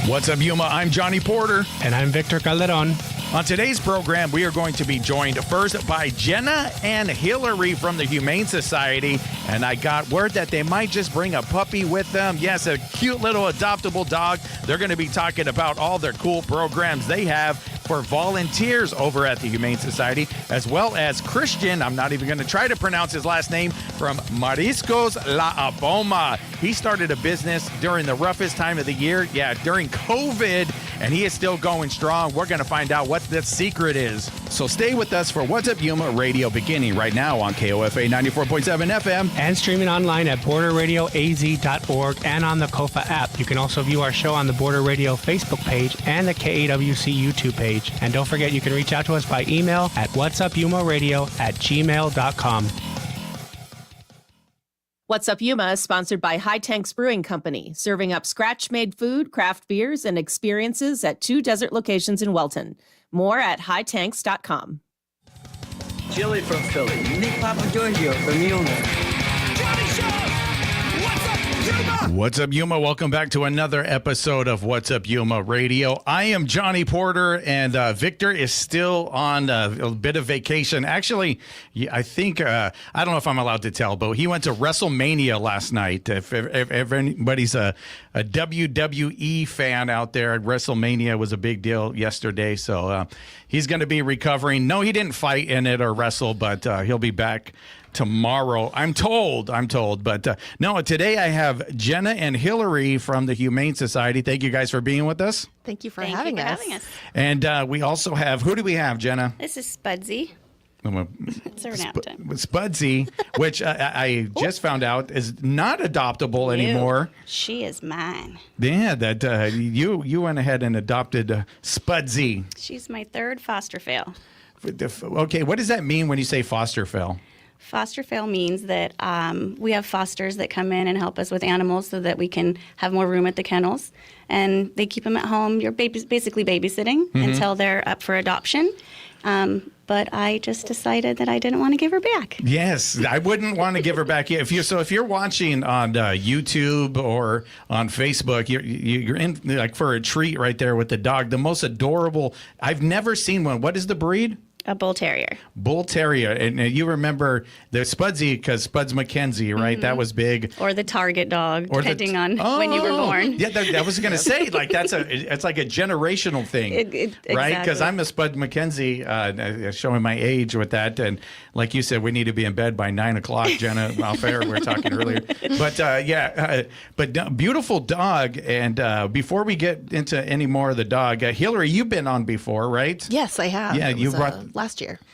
What's up, Yuma? I'm Johnny Porter. And I'm Victor Calderon. On today's program, we are going to be joined first by Jenna and Hilary from the Humane Society. And I got word that they might just bring a puppy with them. Yes, a cute little adoptable dog. They're going to be talking about all their cool programs they have for volunteers over at the Humane Society, as well as Cristtian, I'm not even going to try to pronounce his last name, from Mariscos La Apoma. He started a business during the roughest time of the year, during COVID, and he is still going strong. We're going to find out what the secret is. So stay with us for What's Up Yuma Radio, beginning right now on KOFA 94.7 FM. And streaming online at borderradioaz.org and on the KOFA app. You can also view our show on the Border Radio Facebook page and the KAWC YouTube page. And don't forget, you can reach out to us by email at whatsupyumaradio@gmail.com. What's Up Yuma is sponsored by High Tanks Brewing Company, serving up scratch-made food, craft beers, and experiences at 2 desert locations in Welton. More at hightanks.com. Chili from Philly. Nick Papa Giorgio from Yuma. Johnny Show! What's up, Yuma? What's up, Yuma? Welcome back to another episode of What's Up Yuma Radio. I am Johnny Porter, and Victor is still on a bit of vacation. Actually, I think, I don't know if I'm allowed to tell, but he went to WrestleMania last night. If anybody's a WWE fan out there, WrestleMania was a big deal yesterday, so he's going to be recovering. No, he didn't fight in it or wrestle, but he'll be back tomorrow, I'm told. But no, today I have Jenna and Hilary from the Humane Society. Thank you guys for being with us. Thank you for having us. And we also have, who do we have, Jenna? This is Spudsy. It's her nap time. Spudsy, which I just found out is not adoptable anymore. She is mine. Yeah, that you went ahead and adopted Spudsy. She's my third foster fail. Okay, what does that mean when you say foster fail? Foster fail means that we have fosters that come in and help us with animals so that we can have more room at the kennels. And they keep them at home. You're basically babysitting until they're up for adoption. But I just decided that I didn't want to give her back. Yes, I wouldn't want to give her back. If you're watching on YouTube or on Facebook, you're in like for a treat right there with the dog. The most adorable. I've never seen one. What is the breed? A bull terrier. Bull terrier. And you remember the Spudsy because Spuds McKenzie, right? That was big. Or the target dog, depending on when you were born. Yeah, I was going to say, like, it's like a generational thing, right? Because I'm a Spud McKenzie, showing my age with that. And like you said, we need to be in bed by 9 o'clock, Jenna, off air, we were talking earlier. But, beautiful dog. And before we get into any more of the dog, Hilary, you've been on before, right? Yes, I have. Yeah, you brought...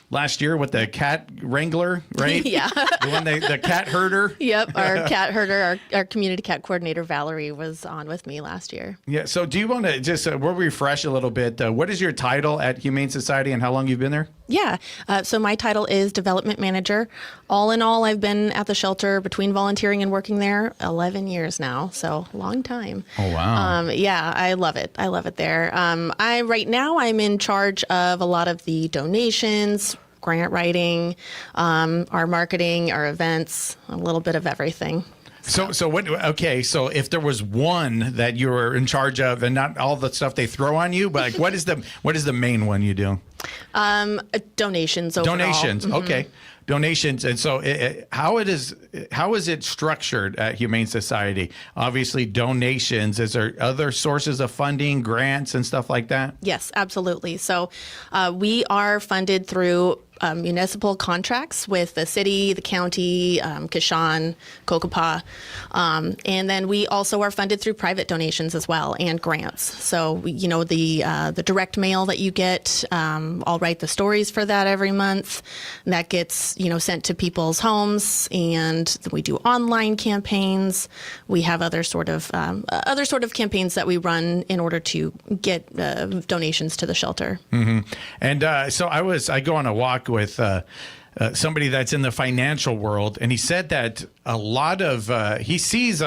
Last year with the cat wrangler, right? Yeah. The one, the cat herder. Yep. Our cat herder, our community cat coordinator, Valerie, was on with me last year. Yeah. So do you want to just, we'll refresh a little bit. What is your title at Humane Society and how long you've been there? Yeah. So my title is Development Manager. All in all, I've been at the shelter between volunteering and working there 11 years now. So long time. Oh, wow. Yeah, I love it. I love it there. Right now I'm in charge of a lot of the donations, grant writing, our marketing, our events, a little bit of everything. So what? Okay, so if there was one that you were in charge of, and not all the stuff they throw on you, but like, what is the main one you do? Donations overall. Donations. Okay. Donations. And so how is it structured at Humane Society? Obviously donations. Is there other sources of funding, grants and stuff like that? Yes, absolutely. So we are funded through municipal contracts with the city, the county, Kashan, Kokopah. And then we also are funded through private donations as well and grants. So, the direct mail that you get, I'll write the stories for that every month. And that gets, sent to people's homes. And we do online campaigns. We have other sort of campaigns that we run in order to get donations to the shelter. Mm-hmm. And so I go on a walk with somebody that's in the financial world, and he said that a lot of he sees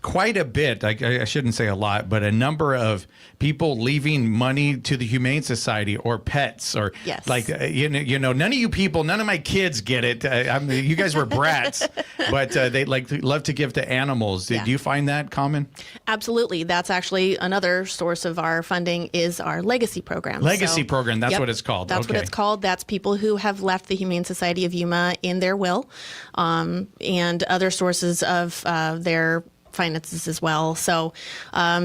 quite a bit. I shouldn't say a lot, but a number of people leaving money to the Humane Society or pets, or Yes. like you know, none of you people, none of my kids get it. I mean, you guys were brats, but they love to give to animals. Yeah. Do you find that common? Absolutely. That's actually another source of our funding is our legacy program. Legacy program, that's what it's called. That's what Okay. it's called. That's people who have left the Humane Society of Yuma in their will, and other sources of their finances as well. So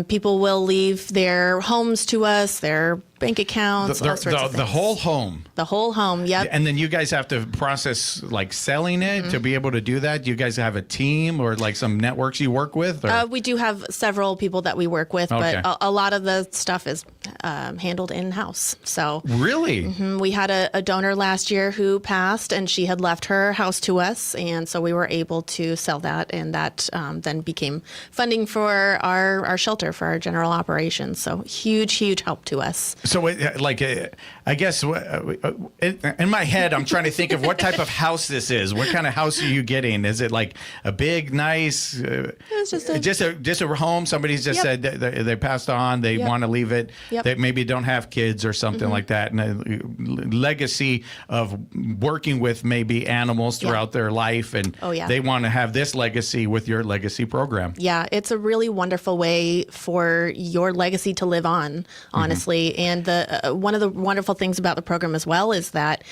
people will leave their homes to us, their bank accounts, all sorts of things. The whole home. The whole home, yep. And then you guys have to process like selling it to be able to do that. Do you guys have a team or like some networks you work with? Or? We do have several people that we work with, Okay. but a lot of the stuff is handled in-house. So Really? we had a donor last year who passed, and she had left her house to us, and so we were able to sell that, and that then became funding for our shelter, for our general operations. So huge help to us. So, I guess in my head, I'm trying to think of what type of house this is. What kind of house are you getting? Is it like a big, nice? It's just a home. Somebody's just said that they passed on. They want to leave it. Yep. They maybe don't have kids or something like that. And a legacy of working with maybe animals throughout their life, and they want to have this legacy with your legacy program. Yeah, it's a really wonderful way for your legacy to live on, honestly. And the one of the wonderful things about the program as well is that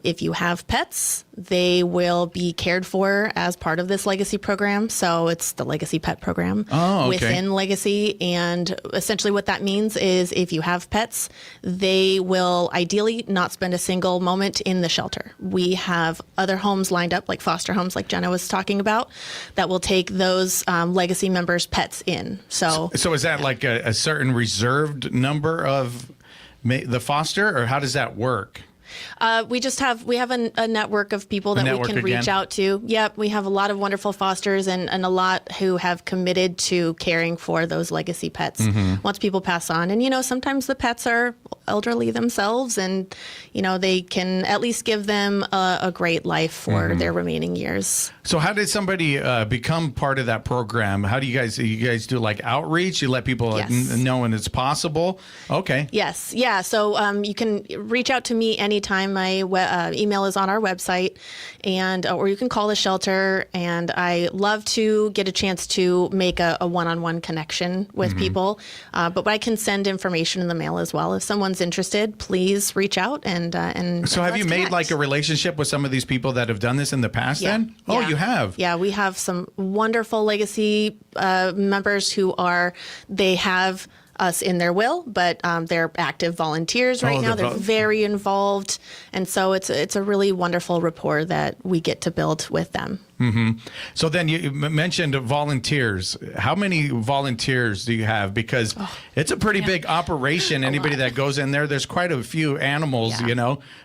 if you have pets, they will be cared for as part of this legacy program. So it's the Legacy Pet Program within Legacy. And essentially what that means is if you have pets, they will ideally not spend a single moment in the shelter. We have other homes lined up, like foster homes, like Jenna was talking about, that will take those legacy members' pets in. So is that like a certain reserved number of the foster, or how does that work? We have a network of people that we can reach out to. Yep, we have a lot of wonderful fosters and a lot who have committed to caring for those legacy pets once people pass on. And, sometimes the pets are elderly themselves, and, they can at least give them a great life for their remaining years. So how did somebody become part of that program? How do you guys do like outreach? You let people know when it's possible? Okay. Yes. Yeah. So you can reach out to me anytime. My email is on our website, and or you can call the shelter. And I love to get a chance to make a one-on-one connection with people. But I can send information in the mail as well. If someone's interested, please reach out and. So have you made like a relationship with some of these people that have done this in the past? Then? Oh, you have. Yeah, we have some wonderful legacy members who they have us in their will, but they're active volunteers right now. They're very involved, and so it's a really wonderful rapport that we get to build with them. So then you mentioned volunteers. How many volunteers do you have? Because it's a pretty big operation. Anybody that goes in there's quite a few animals,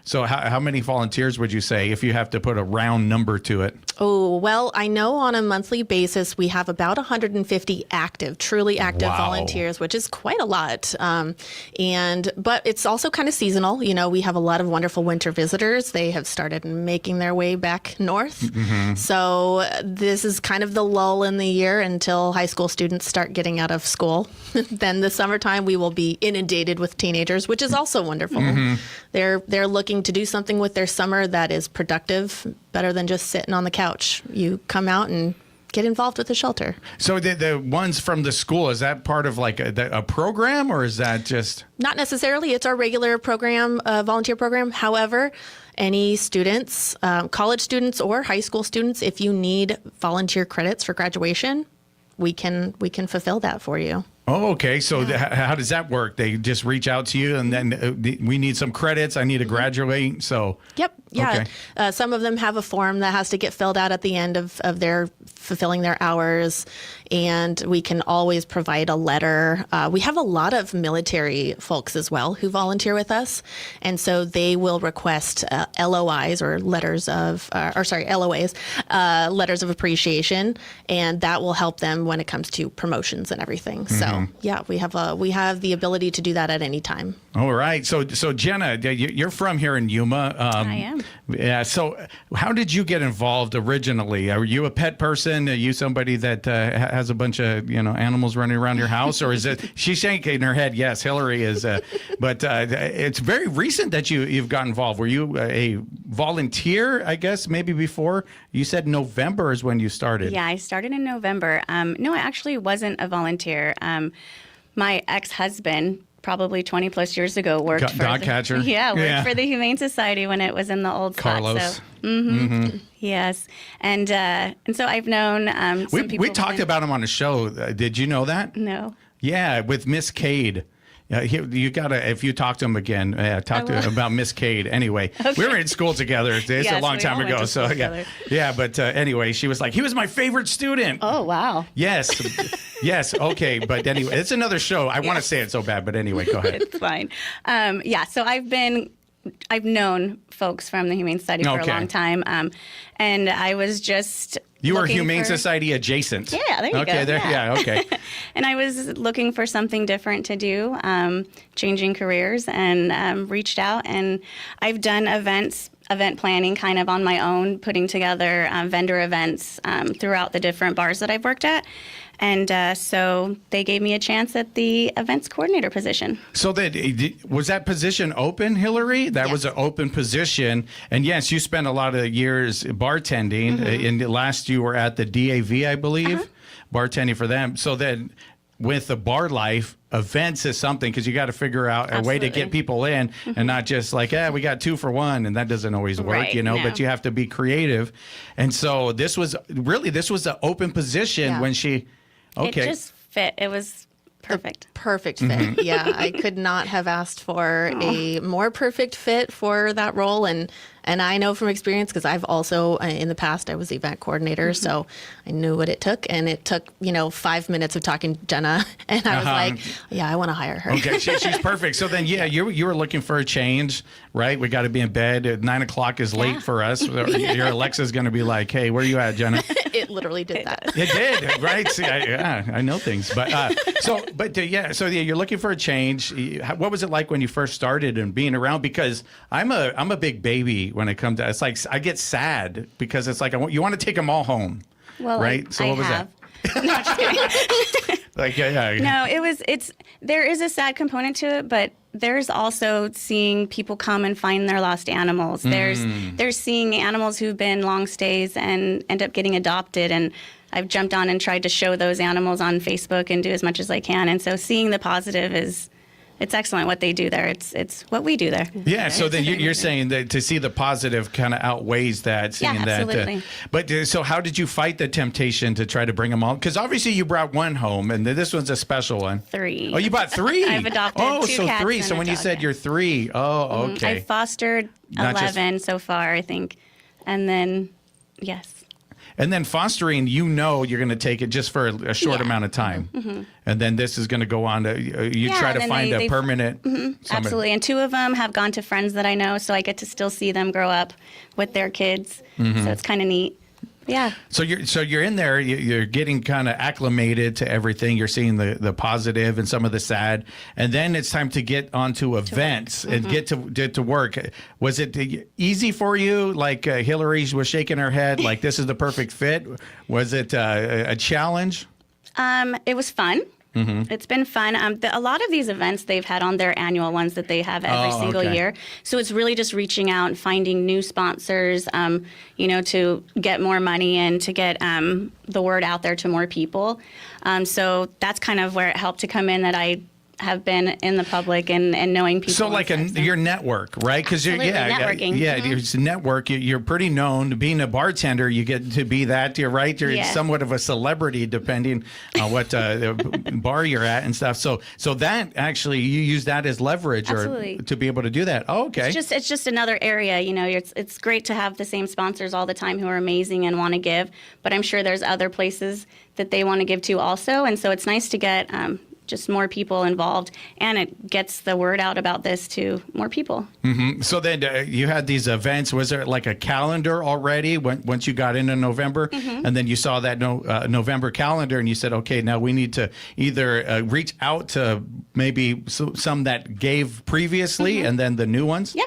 So how many volunteers would you say if you have to put a round number to it? Oh, well, I know on a monthly basis we have about 150 truly active volunteers, which is quite a lot. But it's also kind of seasonal. We have a lot of wonderful winter visitors. They have started making their way back north. So this is kind of the lull in the year until high school students start getting out of school. Then the summertime we will be inundated with teenagers, which is also wonderful. They're looking to do something with their summer that is productive, better than just sitting on the couch. You come out and get involved with the shelter. So the ones from the school, is that part of like a program, or is that just? Not necessarily. It's our regular program, volunteer program. However, any students, college students or high school students, if you need volunteer credits for graduation, we can fulfill that for you. Oh, okay. So how does that work? They just reach out to you, and then we need some credits. I need to graduate. So. Yep. Yeah. Okay. Some of them have a form that has to get filled out at the end of their fulfilling their hours. and we can always provide a letter. We have a lot of military folks as well who volunteer with us, and so they will request LOIs or LOAs, letters of appreciation, and that will help them when it comes to promotions and everything. So yeah, we have the ability to do that at any time. All right. So Jenna, you're from here in Yuma. I am. Yeah. So how did you get involved originally? Are you a pet person? Are you somebody that has a bunch of animals running around your house, or is it? She's shaking her head. Yes, Hilary is. But it's very recent that you've got involved. Were you a volunteer? I guess maybe before. You said November is when you started. Yeah, I started in November. No, I actually wasn't a volunteer. My ex-husband, probably 20 plus years ago, worked for dog catcher. Yeah, worked for the Humane Society when it was in the old Carlos. spot. So, yes, and so I've known some people. We talked about him on the show. Did you know that? No. Yeah, with Miss Cade. You gotta, if you talk to him again, talk to him about Miss Cade. Anyway, we were in school together. It's a long time ago. So yeah. But anyway, she was like, he was my favorite student. Oh wow. Yes, yes. Okay, but anyway, it's another show. I want to say it so bad, but anyway, go ahead. It's fine. Yeah. So I've known folks from the Humane Society for a long time, and I was just. You were Humane Society adjacent. Yeah, there you go. Okay, okay. And I was looking for something different to do, changing careers, and reached out. And I've done event planning kind of on my own, putting together vendor events throughout the different bars that I've worked at. And so they gave me a chance at the events coordinator position. So was that position open, Hilary? That was an open position. And yes, you spent a lot of years bartending. In the last, you were at the DAV, I believe, bartending for them. So then with the bar life, events is something, because you got to figure out a way to get people in and not just like, we got 2 for 1, and that doesn't always work, but you have to be creative. And so this was an open position when she... Okay. It just fit. It was perfect. Perfect fit. Yeah, I could not have asked for a more perfect fit for that role. And I know from experience, because I've also, in the past, I was the event coordinator, so I knew what it took. And it took, 5 minutes of talking to Jenna, and I was like, I want to hire her. Okay, she's perfect. So then, you were looking for a change, right? We got to be in bed. At 9 o'clock is late for us. Your Alexa's going to be like, hey, where are you at, Jenna? It literally did that. It did, right? See, I know things. But so you're looking for a change. What was it like when you first started and being around? Because I'm a big baby when it comes to, it's like I get sad because it's like you want to take them all home, right? So what was that? No, just kidding. No, there is a sad component to it, but there's also seeing people come and find their lost animals. There's seeing animals who've been long stays and end up getting adopted, and I've jumped on and tried to show those animals on Facebook and do as much as I can. And so seeing the positive it's excellent what they do there. It's what we do there. Yeah. So then you're saying that to see the positive kind of outweighs that. Seeing absolutely. But so how did you fight the temptation to try to bring them all? Because obviously you brought one home, and this one's a special one. 3. Oh, you bought 3. I've adopted 2 cats 3. So when you said you're 3, okay. I've fostered 11 so far, I think, and then yes. And then fostering, you're going to take it just for a short amount of time. And then this is going to go on to, try to find a permanent. Absolutely. And 2 of them have gone to friends that I know, so I get to still see them grow up with their kids. So it's kind of neat. Yeah. So you're in there. You're getting kind of acclimated to everything. You're seeing the positive and some of the sad, and then it's time to get onto events and get to work. Was it easy for you? Like Hilary was shaking her head, like this is the perfect fit. Was it a challenge? It was fun. It's been fun. A lot of these events they've had on their annual ones that they have every single year. So it's really just reaching out and finding new sponsors, to get more money and to get the word out there to more people. So that's kind of where it helped to come in, that I have been in the public and knowing people. So like your network, right? Because you're networking. Your network. You're pretty known. Being a bartender, you get to be that. You're right. You're somewhat of a celebrity, depending on what bar you're at and stuff. So that actually you use that as leverage or to be able to do that. Oh, okay. It's just another area. You know, it's great to have the same sponsors all the time who are amazing and want to give. But I'm sure there's other places that they want to give to also. And so it's nice to get just more people involved, and it gets the word out about this to more people. Mm-hmm. So then you had these events. Was there like a calendar already once you got into November? Mm-hmm. And then you saw that November calendar and you said, okay, now we need to either reach out to maybe some that gave previously and then the new ones? Yeah.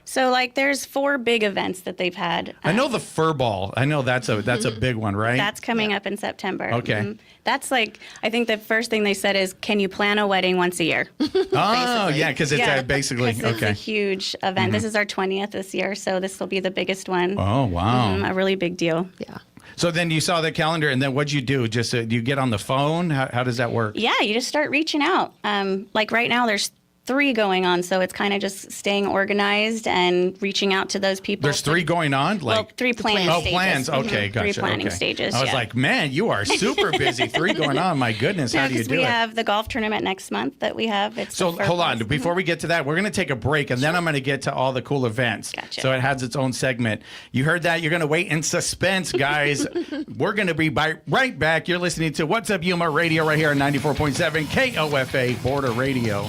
So like there's 4 big events that they've had. I know the fur ball. I know that's a big one, right? That's coming up in September. Okay. Mm-hmm. That's like, I think the first thing they said is, can you plan a wedding once a year? Oh, yeah, because it's basically, okay. It's a huge event. This is our 20th this year, so this will be the biggest one. Oh, wow. A really big deal. Yeah. So then you saw the calendar, and then what'd you do? Just do you get on the phone? How does that work? Yeah, you just start reaching out. Like right now, there's 3 going on, so it's kind of just staying organized and reaching out to those people. There's 3 going on? Well, 3 planning stages. Oh, plans. Okay, gotcha. 3 planning stages, I was like, man, you are super busy. 3 going on. My goodness, how do you do it? We have the golf tournament next month that we have. So hold on. Before we get to that, we're going to take a break, and then I'm going to get to all the cool events. Gotcha. So it has its own segment. You heard that? You're going to wait in suspense, guys. We're going to be right back. You're listening to What's Up Yuma Radio right here on 94.7 KOFA Border Radio.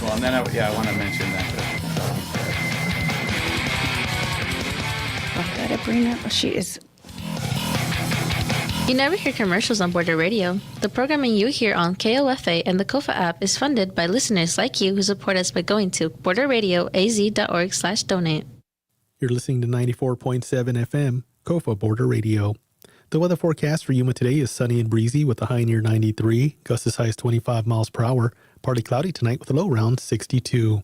Well, and then I want to mention that. I've got to bring up. She is. You never hear commercials on Border Radio. The programming you hear on KOFA and the KOFA app is funded by listeners like you who support us by going to borderradioaz.org/donate. You're listening to 94.7 FM, KOFA Border Radio. The weather forecast for Yuma today is sunny and breezy with a high near 93, gusts as high as 25 miles per hour. Partly cloudy tonight with a low around 62.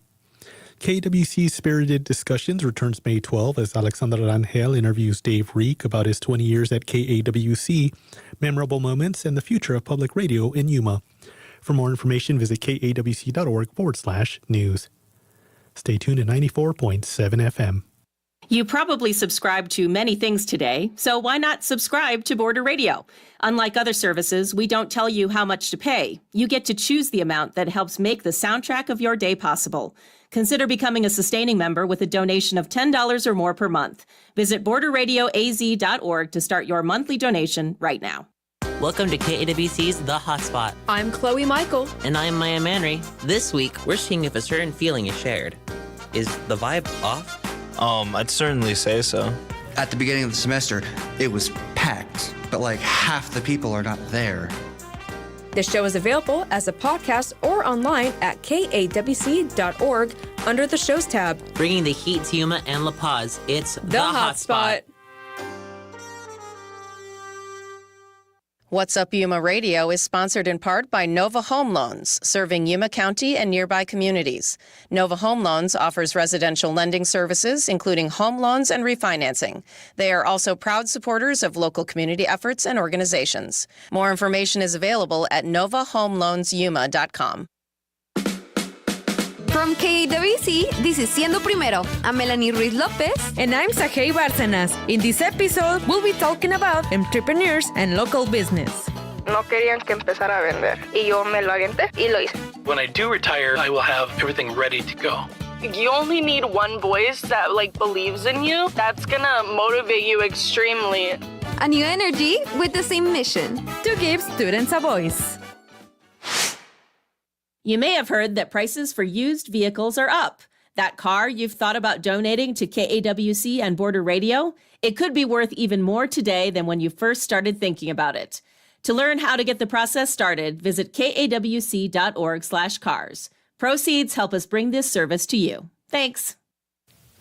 KWC's Spirited Discussions returns May 12 as Alexander Rangel interviews Dave Reek about his 20 years at KAWC, memorable moments, and the future of public radio in Yuma. For more information, visit kawc.org/news. Stay tuned to 94.7 FM. You probably subscribe to many things today, so why not subscribe to Border Radio? Unlike other services, we don't tell you how much to pay. You get to choose the amount that helps make the soundtrack of your day possible. Consider becoming a sustaining member with a donation of $10 or more per month. Visit borderradioaz.org to start your monthly donation right now. Welcome to KAWC's The Hotspot. I'm Chloe Michael. And I'm Maya Manry. This week, we're seeing if a certain feeling is shared. Is the vibe off? I'd certainly say so. At the beginning of the semester, it was packed, but like half the people are not there. The show is available as a podcast or online at kawc.org under the shows tab. Bringing the heat to Yuma and La Paz, it's The Hotspot. What's Up Yuma Radio is sponsored in part by Nova Home Loans, serving Yuma County and nearby communities. Nova Home Loans offers residential lending services, including home loans and refinancing. They are also proud supporters of local community efforts and organizations. More information is available at novahomeloansyuma.com. From KAWC, this is Siendo Primero. I'm Melanie Ruiz Lopez. And I'm Sajei Bárcenas. In this episode, we'll be talking about entrepreneurs and local business. No querían que empezara a vender. Y yo me lo aventé y lo hice. When I do retire, I will have everything ready to go. You only need one voice that believes in you. That's gonna motivate you extremely. A new energy with the same mission, to give students a voice. You may have heard that prices for used vehicles are up. That car you've thought about donating to KAWC and Border Radio, it could be worth even more today than when you first started thinking about it. To learn how to get the process started, visit kawc.org/cars. Proceeds help us bring this service to you. Thanks.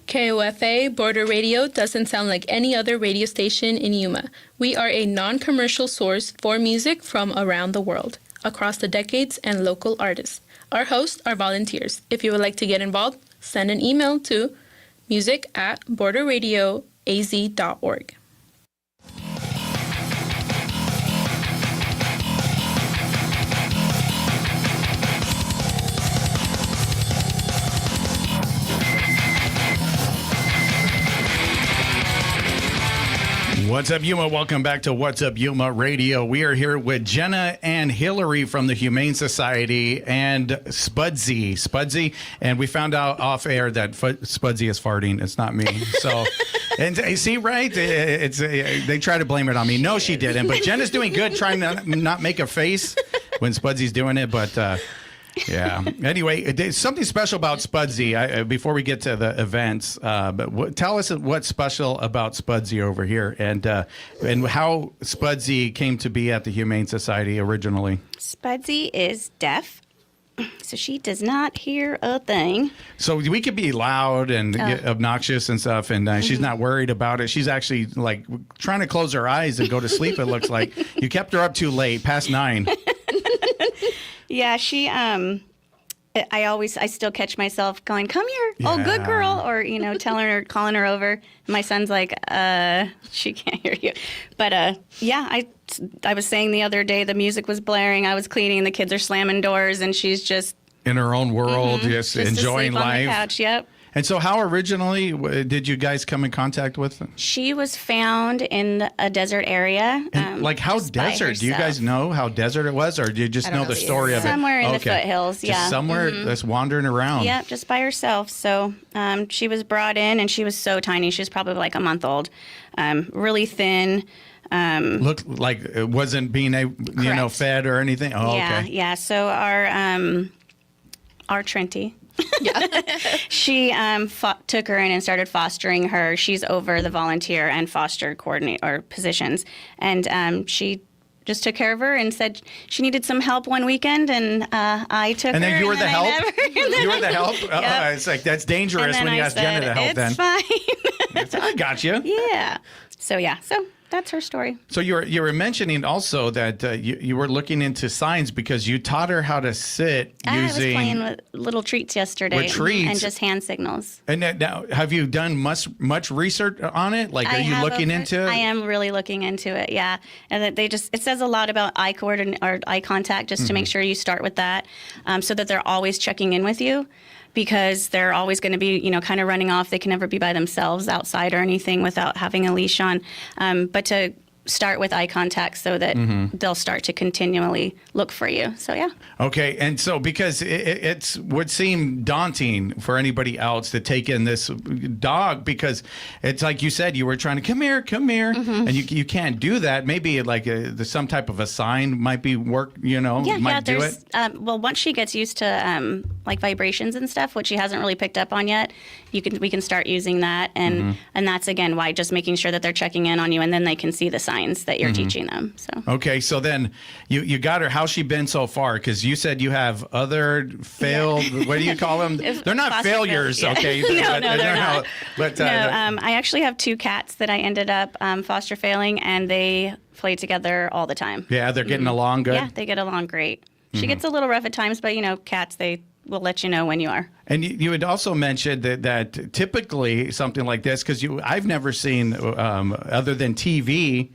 KOFA Border Radio doesn't sound like any other radio station in Yuma. We are a non-commercial source for music from around the world, across the decades, and local artists. Our hosts are volunteers. If you would like to get involved, send an email to music@borderradioaz.org. What's up, Yuma? Welcome back to What's Up, Yuma Radio. We are here with Jenna and Hilary from the Humane Society and Spudsy. And we found out off air that Spudsy is farting. It's not me. So, and see, right? They try to blame it on me. No, she didn't. But Jenna's doing good trying to not make a face when Spudsy's doing it. But, yeah. Anyway, there's something special about Spudsy. Before we get to the events, but tell us what's special about Spudsy over here, and how Spudsy came to be at the Humane Society originally. Spudsy is deaf, so she does not hear a thing. So we could be loud and obnoxious and stuff, and she's not worried about it. She's actually like trying to close her eyes and go to sleep. It looks like you kept her up too late, past 9. Yeah, she, I still catch myself going, come here, oh, good girl, or, calling her over. My son's like, she can't hear you. But, I was saying the other day, the music was blaring, I was cleaning, the kids are slamming doors, and she's just in her own world, just enjoying life. On the couch, yep. And so how originally did you guys come in contact with them? She was found in a desert area. Like how desert? Do you guys know how desert it was? Or do you just know the story of it? Somewhere in the foothills, yeah. Just somewhere that's wandering around. Yeah, just by herself. So she was brought in and she was so tiny. She was probably like a month old. Really thin. Looked like it wasn't being fed or anything? Oh, yeah, okay. Yeah, so our Trenty. Yeah. She took her in and started fostering her. She's over the volunteer and foster coordinator positions. And she just took care of her and said she needed some help one weekend, and I took her. And then you were the help? You were the help? Yep. It's like, that's dangerous when you ask Jenna to help then. It's fine. I got you. Yeah. So that's her story. So you were mentioning also that you were looking into signs because you taught her how to sit using. I was playing with little treats yesterday. With treats. And just hand signals. And now, have you done much research on it? Like, are you looking into it? I am really looking into it. Yeah, and that it says a lot about eye contact, just to make sure you start with that, so that they're always checking in with you. Because they're always going to be, kind of running off. They can never be by themselves outside or anything without having a leash on. But to start with eye contact so that they'll start to continually look for you. So, yeah. Okay. And so because it would seem daunting for anybody else to take in this dog, because it's like you said, you were trying to come here. And you can't do that. Maybe like there's some type of a sign might be might do it. Well, once she gets used to like vibrations and stuff, which she hasn't really picked up on yet, we can start using that. And that's, again, why just making sure that they're checking in on you, and then they can see the signs that you're teaching them. So okay, so then you got her. How's she been so far? Because you said you have other failed. What do you call them? They're not failures, okay? No, they're not. But I actually have 2 cats that I ended up foster failing, and they play together all the time. Yeah, they're getting along good. Yeah, they get along great. She gets a little rough at times, but cats, they will let you know when you are. And you had also mentioned that typically something like this, because I've never seen other than TV.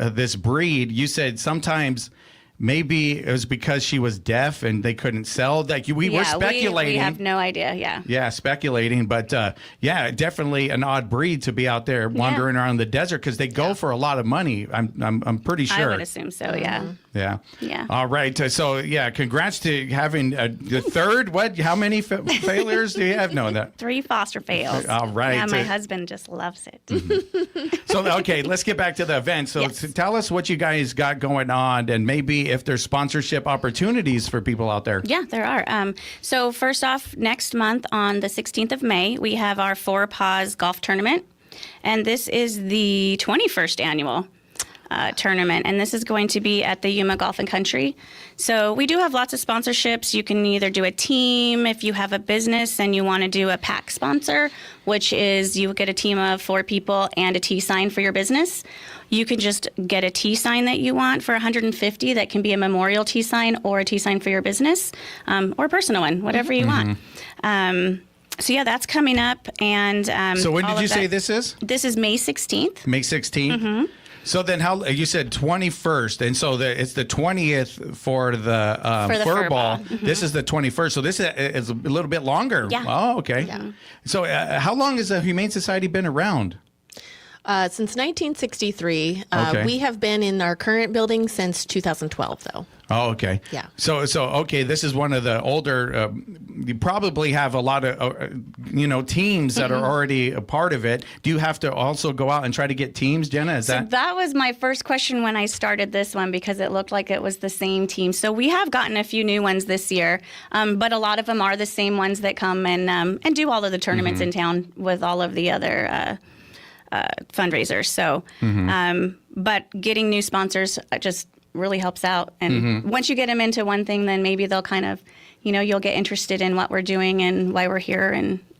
This breed, you said sometimes maybe it was because she was deaf and they couldn't sell. Like we were speculating. We have no idea. Yeah. Yeah, speculating, but definitely an odd breed to be out there wandering around the desert because they go for a lot of money. I'm pretty sure. I would assume so. Yeah. Yeah. Yeah. All right. So congrats to having the third. What? How many failures do you have? No, that 3 foster fails. All right. Yeah, my husband just loves it. So okay, let's get back to the event. So tell us what you guys got going on, and maybe if there's sponsorship opportunities for people out there. Yeah, there are. So first off, next month on the 16th of May, we have our 4 Paws Golf Tournament. And this is the 21st annual tournament. And this is going to be at the Yuma Golf and Country. So we do have lots of sponsorships. You can either do a team if you have a business and you want to do a pack sponsor, which is you get a team of 4 people and a T sign for your business. You can just get a T sign that you want for $150. That can be a memorial T sign or a T sign for your business, or a personal one, whatever you want. So that's coming up. And so when did you say this is? This is May 16th. May 16th? So then how, you said 21st, and so it's the 20th for the fur ball. This is the 21st, so this is a little bit longer. Yeah. Oh, okay. Yeah. So how long has the Humane Society been around? Since 1963. Okay. We have been in our current building since 2012, though. Oh, okay. Yeah. So okay, this is one of the older. You probably have a lot of, teams that are already a part of it. Do you have to also go out and try to get teams, Jenna? So that was my first question when I started this one, because it looked like it was the same team. So we have gotten a few new ones this year, but a lot of them are the same ones that come and do all of the tournaments in town with all of the other fundraisers. So, but getting new sponsors just really helps out. And once you get them into one thing, then maybe they'll kind of, you'll get interested in what we're doing and why we're here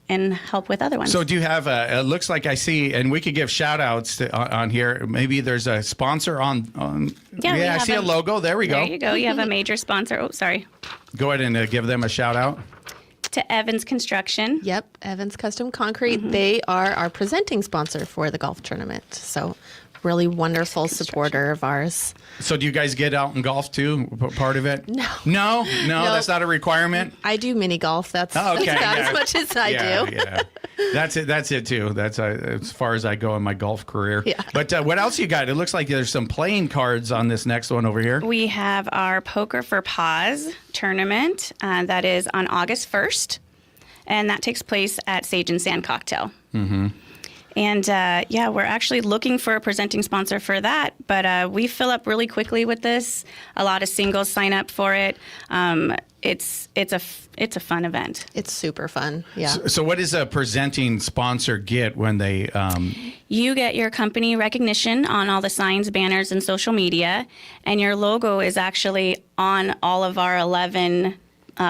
and help with other ones. So do you have it looks like I see, and we could give shout outs on here. Maybe there's a sponsor on Yeah, I see a logo. There we go. There you go. You have a major sponsor. Oh, sorry. Go ahead and give them a shout out. To Evans Construction. Yep, Evans Custom Concrete. They are our presenting sponsor for the golf tournament. So really wonderful supporter of ours. So do you guys get out and golf too? Part of it? No. No, that's not a requirement. I do mini golf. That's about as much as I do. Yeah. That's it too. That's as far as I go in my golf career. Yeah. But what else you got? It looks like there's some playing cards on this next one over here. We have our Poker for Paws tournament that is on August 1st, and that takes place at Sage and Sand Cocktail. Mm-hmm. And we're actually looking for a presenting sponsor for that, but we fill up really quickly with this. A lot of singles sign up for it. It's a fun event. It's super fun. Yeah. So what does a presenting sponsor get when they? You get your company recognition on all the signs, banners, and social media, and your logo is actually on all of our 11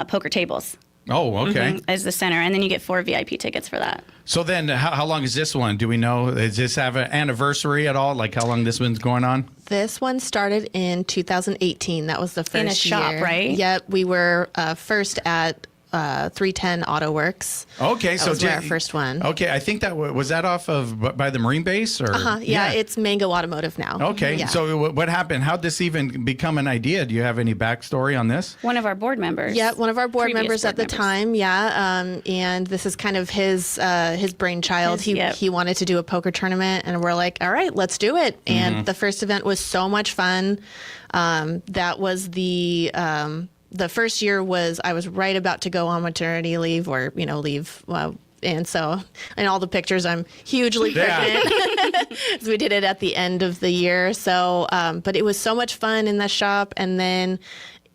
poker tables. Oh, okay. As the center, and then you get 4 VIP tickets for that. So then, how long is this one? Do we know? Does this have an anniversary at all? Like how long this one's going on? This one started in 2018. That was the first in a shop, year. right? Yep, we were first at 310 Auto Works. Okay, that was our first one. Okay, I think that was that off of by the Marine base, or yeah, it's Mango Automotive now. Okay, yeah. So what happened? How'd this even become an idea? Do you have any backstory on this? One of our board members. Yeah, one of our board members at the time. Yeah, and this is kind of his brainchild. He wanted to do a poker tournament, and we're like, all right, let's do it. And the first event was so much fun. That was the first year was I was right about to go on maternity leave or, leave. And so in all the pictures, I'm hugely pregnant. So we did it at the end of the year. So, but it was so much fun in the shop. And then,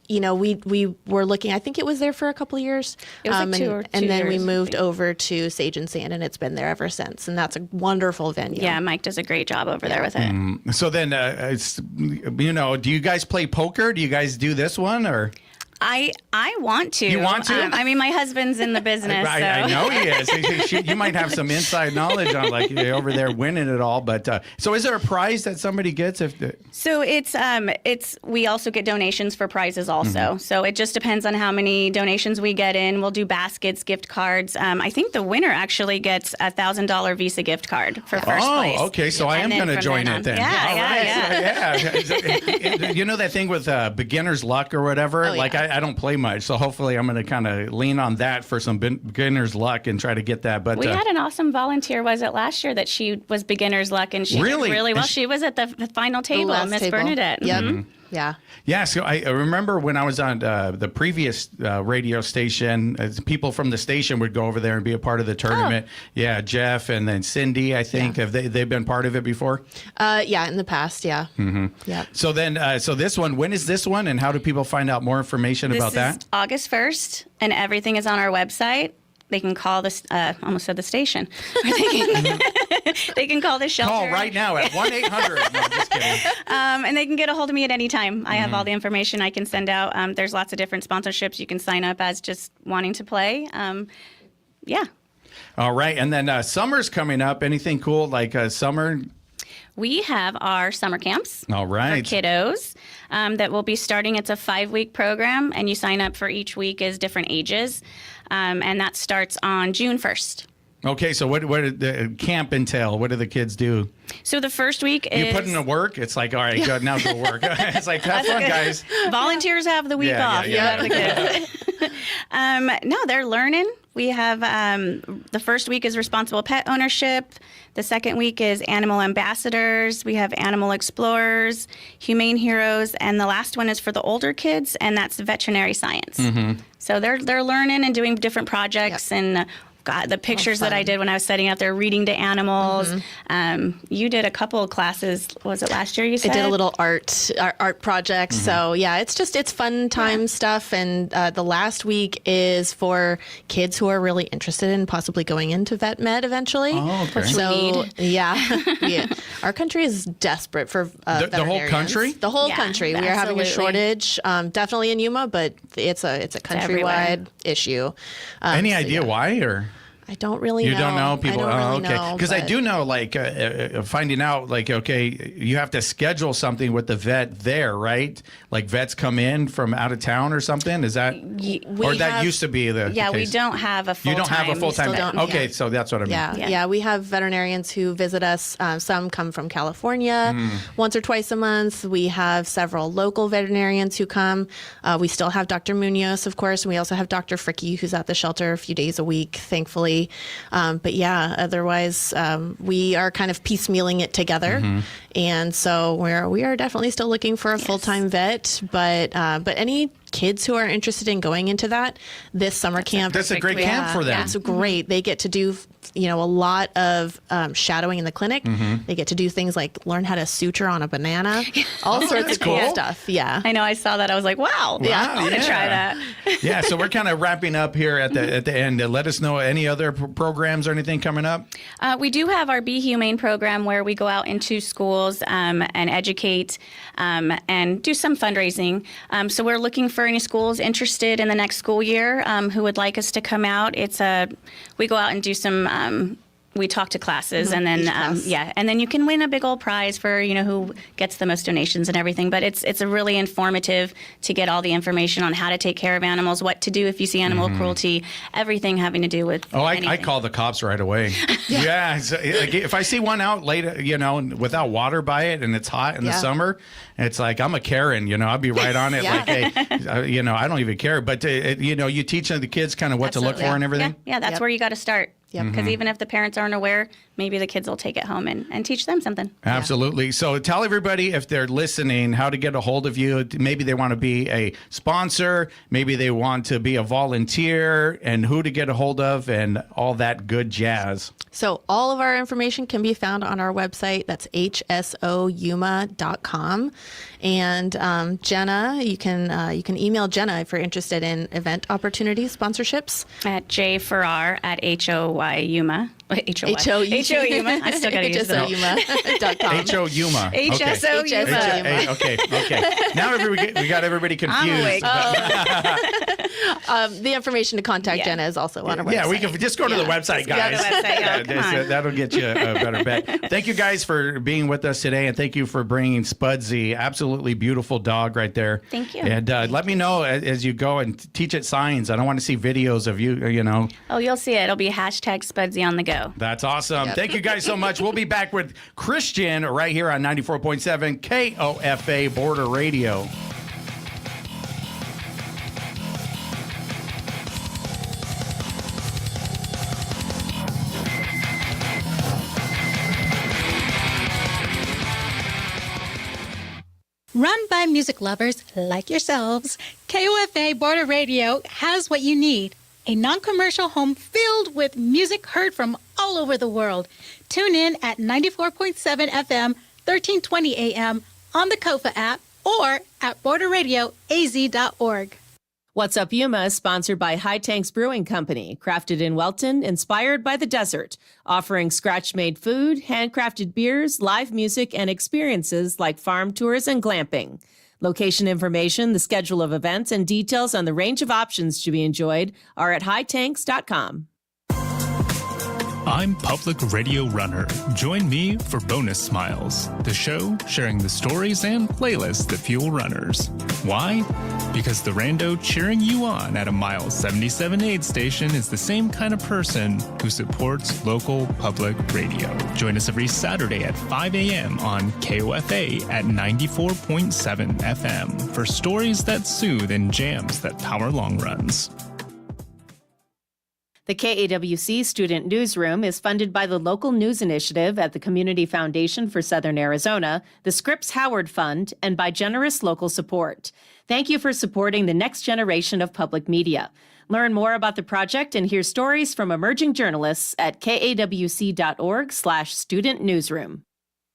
we were looking, I think it was there for a couple of years. It was like two and then we years, moved over to Sage and Sand, and it's been there ever since. And that's a wonderful venue. Yeah, Mike does a great job over there with it. So then, do you guys play poker? Do you guys do this one or? I want to. You want to? I mean, my husband's in the business. I know he is. You might have some inside knowledge on over there winning it all. But so is there a prize that somebody gets So it's we also get donations for prizes also. So it just depends on how many donations we get in. We'll do baskets, gift cards. I think the winner actually gets a $1,000 Visa gift card for first place. Oh, okay. So I am going to join it then. Yeah. You know that thing with beginner's luck or whatever? I don't play much, so hopefully I'm going to kind of lean on that for some beginner's luck and try to get that. But we had an awesome volunteer, was it last year, that she was beginner's luck, and she did really well. She was at the final table, Miss Bernadette. Yep. Yeah. Yeah. So I remember when I was on the previous radio station, people from the station would go over there and be a part of the tournament. Yeah. Jeff and then Cindy, I think. Have they've been part of it before? Yeah. In the past. Yeah. Yeah. So then, so this one, when is this one and how do people find out more information about that? This is August 1st, and everything is on our website. They can call this, almost said the station. They can call the shelter. Call right now at 1-800. No, I'm just kidding. And they can get a hold of me at any time. I have all the information I can send out. There's lots of different sponsorships you can sign up as just wanting to play. Yeah. All right. And then summer's coming up. Anything cool like summer? We have our summer camps. All right. For kiddos that will be starting. It's a 5-week program, and you sign up for each week as different ages. And that starts on June 1st. Okay, so what did the camp entail? What do the kids do? So the first week is... You put in the work? It's like, all right, good, now go work. It's like, have fun, guys. Volunteers have the week off. Yeah. The kids. No, they're learning. We have the first week is responsible pet ownership. The second week is animal ambassadors. We have animal explorers, humane heroes, and the last one is for the older kids, and that's veterinary science. So they're learning and doing different projects and. God, the pictures that I did when I was setting up there, reading to animals. You did a couple of classes. Was it last year? You said I did a little art project. So yeah, it's fun time stuff. And the last week is for kids who are really interested in possibly going into vet med eventually. Oh, okay. So yeah, our country is desperate for the whole country. The whole country. We are having a shortage, definitely in Yuma, but it's a countrywide issue. Any idea why or? I don't really know. You don't know people? Okay. Because I do know, like, finding out, like, okay, you have to schedule something with the vet there, right? Like, vets come in from out of town or something? Is that, that used to be the case? we don't have a full-time. You don't have a full-time vet. Okay, so that's what I mean. Yeah, we have veterinarians who visit us. Some come from California once or twice a month. We have several local veterinarians who come. We still have Dr. Munoz, of course, and we also have Dr. Fricky, who's at the shelter a few days a week, thankfully. But yeah, otherwise, we are kind of piecemealing it together. And so we are definitely still looking for a full-time vet, but any kids who are interested in going into that, this summer camp. That's a great camp for them. It's great. They get to do, a lot of shadowing in the clinic. They get to do things like learn how to suture on a banana, all sorts of cool stuff. Yeah. I know. I saw that. I was like, wow. I want to try that. Yeah. So we're kind of wrapping up here at the end. Let us know any other programs or anything coming up. We do have our Be Humane program where we go out into schools and educate and do some fundraising. So we're looking for any schools interested in the next school year who would like us to come out. We go out and do some. We talk to classes and then and then you can win a big old prize for who gets the most donations and everything. But it's a really informative to get all the information on how to take care of animals, what to do if you see animal cruelty, everything having to do with. I call the cops right away. Yeah, if I see one out late, without water by it and it's hot in the summer, it's like I'm a Karen. I'll be right on it. Like, hey, I don't even care. But you teach the kids kind of what to look for and everything. Yeah, that's where you got to start. Because even if the parents aren't aware, maybe the kids will take it home and teach them something. Absolutely. Yeah. So tell everybody, if they're listening, how to get a hold of you. Maybe they want to be a sponsor. Maybe they want to be a volunteer, and who to get a hold of and all that good jazz. So all of our information can be found on our website. That's hsoyuma.com. And Jenna, you can email Jenna if you're interested in event opportunities, sponsorships. At jfarrar@HOYuma. Yuma. H-O-Yuma. I still got to use that. H-O-Yuma. H-S-O-Yuma. Okay. Now we got everybody confused. The information to contact Jenna is also on our website. Yeah, we can just go to the website, guys. That'll get you a better bet. Thank you guys for being with us today, and thank you for bringing Spudsy. Absolutely beautiful dog right there. Thank you. And let me know as you go and teach at signs. I don't want to see videos of you, Oh, you'll see it. It'll be #Spudsy on the go. That's awesome. Yep. Thank you guys so much. We'll be back with Cristtian right here on 94.7 KOFA Border Radio. Run by music lovers like yourselves, KOFA Border Radio has what you need. A non-commercial home filled with music heard from all over the world. Tune in at 94.7 FM, 1320 AM on the KOFA app or at borderradioaz.org. What's Up Yuma is sponsored by High Tanks Brewing Company, crafted in Welton, inspired by the desert, offering scratch-made food, handcrafted beers, live music, and experiences like farm tours and glamping. Location information, the schedule of events, and details on the range of options to be enjoyed are at hightanks.com. I'm Public Radio Runner. Join me for Bonus Smiles, the show sharing the stories and playlists that fuel runners. Why? Because the rando cheering you on at a mile 77 aid station is the same kind of person who supports local public radio. Join us every Saturday at 5 a.m. on KOFA at 94.7 FM for stories that soothe and jams that power long runs. The KAWC Student Newsroom is funded by the Local News Initiative at the Community Foundation for Southern Arizona, the Scripps Howard Fund, and by generous local support. Thank you for supporting the next generation of public media. Learn more about the project and hear stories from emerging journalists at kawc.org/student newsroom.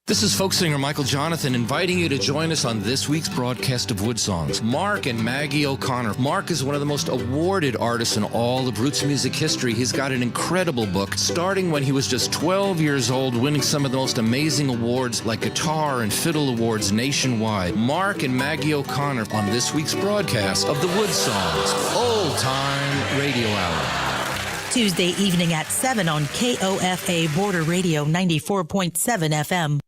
This is folk singer Michael Jonathan inviting you to join us on this week's broadcast of Wood Songs. Mark and Maggie O'Connor. Mark is one of the most awarded artists in all of roots music history. He's got an incredible book, starting when he was just 12 years old, winning some of the most amazing awards like guitar and fiddle awards nationwide. Mark and Maggie O'Connor on this week's broadcast of the Wood Songs Old Time Radio Hour. Tuesday evening at 7 on KOFA Border Radio 94.7 FM.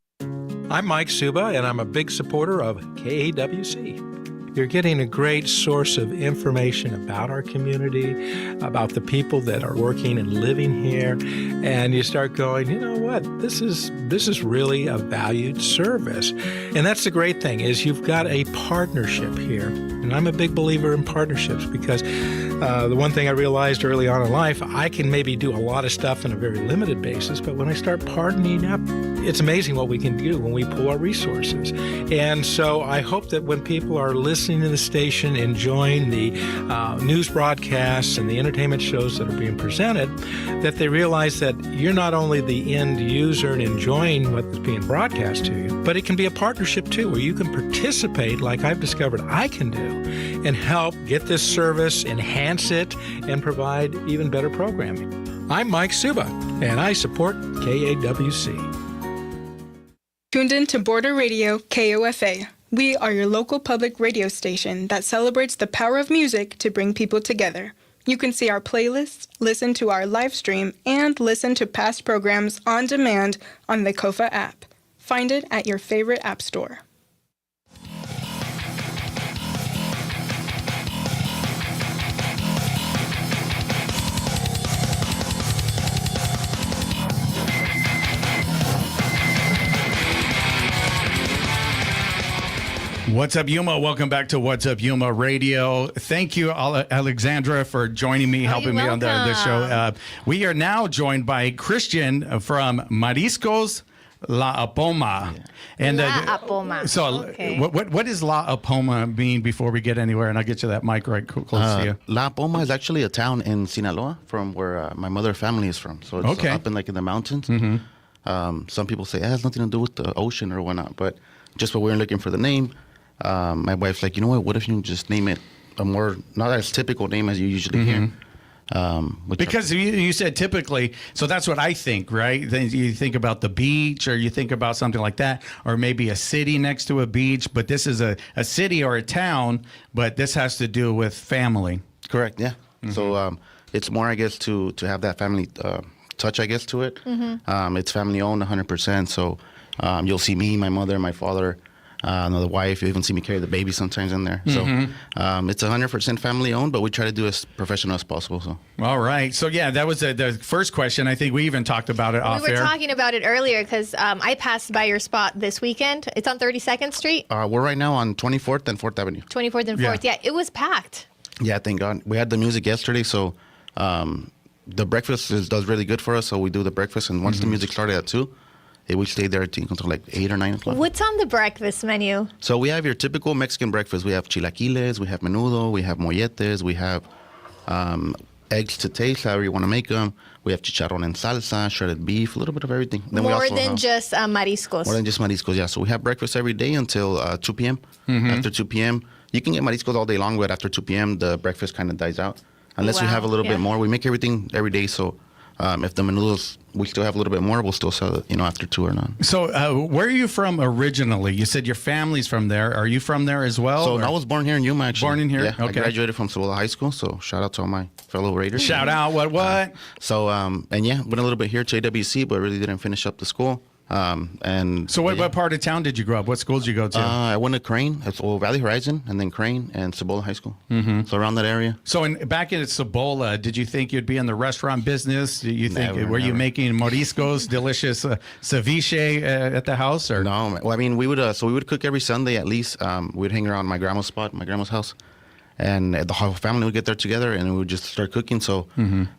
I'm Mike Suba, and I'm a big supporter of KAWC. You're getting a great source of information about our community, about the people that are working and living here, and you start going, you know what, this is really a valued service. And that's the great thing, is you've got a partnership here. And I'm a big believer in partnerships because the one thing I realized early on in life, I can maybe do a lot of stuff on a very limited basis, but when I start partnering up, it's amazing what we can do when we pool our resources. And so I hope that when people are listening to the station, enjoying the news broadcasts and the entertainment shows that are being presented, that they realize that you're not only the end user and enjoying what's being broadcast to you, but it can be a partnership too, where you can participate like I've discovered I can do and help get this service, enhance it, and provide even better programming. I'm Mike Suba, and I support KAWC. Tuned in to Border Radio KOFA. We are your local public radio station that celebrates the power of music to bring people together. You can see our playlists, listen to our live stream, and listen to past programs on demand on the KOFA app. Find it at your favorite app store. What's up, Yuma? Welcome back to What's Up, Yuma Radio. Thank you, Alexandra, for joining me, helping me on the show. We are now joined by Cristtian from Mariscos La Apoma. And La Apoma. So okay. what does La Apoma mean before we get anywhere? And I'll get you that mic right close to you. La Apoma is actually a town in Sinaloa from where my mother's family is from. So it's up in the mountains. Mm-hmm. Some people say it has nothing to do with the ocean or whatnot, but just when we were looking for the name, my wife's like, you know what if you just name it a more, not as typical name as you usually hear. Because you said typically, so that's what I think, right? Then you think about the beach, or you think about something like that, or maybe a city next to a beach, but this is a city or a town, but this has to do with family. Correct, yeah. Mm-hmm. So it's more, I guess, to have that family touch, I guess, to it. Mm-hmm. It's family owned 100%, so you'll see me, my mother, my father, another wife. You even see me carry the baby sometimes in there. Mm-hmm. So it's 100% family owned, but we try to do as professional as possible. So all right. So yeah, that was the first question. I think we even talked about it off air. We were talking about it earlier because I passed by your spot this weekend. It's on 32nd Street. We're right now on 24th and 4th Avenue. 24th and 4th. Yeah, it was packed. Yeah, thank God. We had the music yesterday, so the breakfast does really good for us. So we do the breakfast, and once the music started at 2, we stayed there until like 8 or 9 o'clock. What's on the breakfast menu? So we have your typical Mexican breakfast. We have chilaquiles, we have menudo, we have molletes, we have eggs to taste, however you want to make them. We have chicharrón en salsa, shredded beef, a little bit of everything. Then more than just mariscos. More than just mariscos, yeah. So we have breakfast every day until 2 p.m. Mm-hmm. After 2 p.m., you can get mariscos all day long, but after 2 p.m., the breakfast kind of dies out. Unless you have a little bit more. We make everything every day, so if the menudos, we still have a little bit more, we'll still sell it, after 2 or not. So where are you from originally? You said your family's from there. Are you from there as well? So I was born here in Yuma, actually. Born in here? Yeah, okay. I graduated from Cibola High School, so shout out to all my fellow Raiders. Shout out, what? So, and yeah, went a little bit here to AWC, but really didn't finish up the school. So what part of town did you grow up? What schools did you go to? I went to Crane, Valley Horizon, and then Crane and Cibola High School. Mm-hmm. So around that area. So back in Cibola, did you think you'd be in the restaurant business? Did you think Never. You making Mariscos, delicious ceviche at the house? Or no? Well, I mean, we would cook every Sunday at least. We'd hang around my grandma's house. and the whole family would get there together, and we would just start cooking. So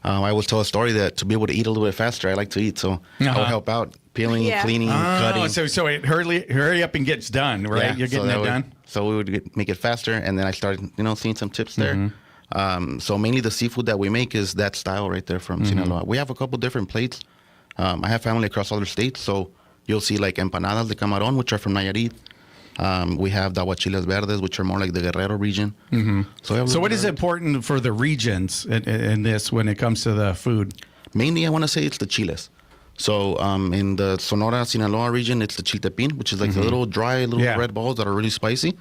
I always tell a story that to be able to eat a little bit faster, I like to eat. So I would help out, peeling, cleaning, cutting. So it hurry up and gets done, right? Yeah, You're getting it done? So we would make it faster, and then I started, seeing some tips there. So mainly the seafood that we make is that style right there from Sinaloa. We have a couple different plates. I have family across other states, so you'll see like empanadas de camarón, which are from Nayarit. We have the aguachiles verdes, which are more like the Guerrero region. So what is important for the regions in this when it comes to the food? Mainly, I want to say it's the chiles. So in the Sonora, Sinaloa region, it's the chiltepín, which is like the little dry, red balls that are really spicy.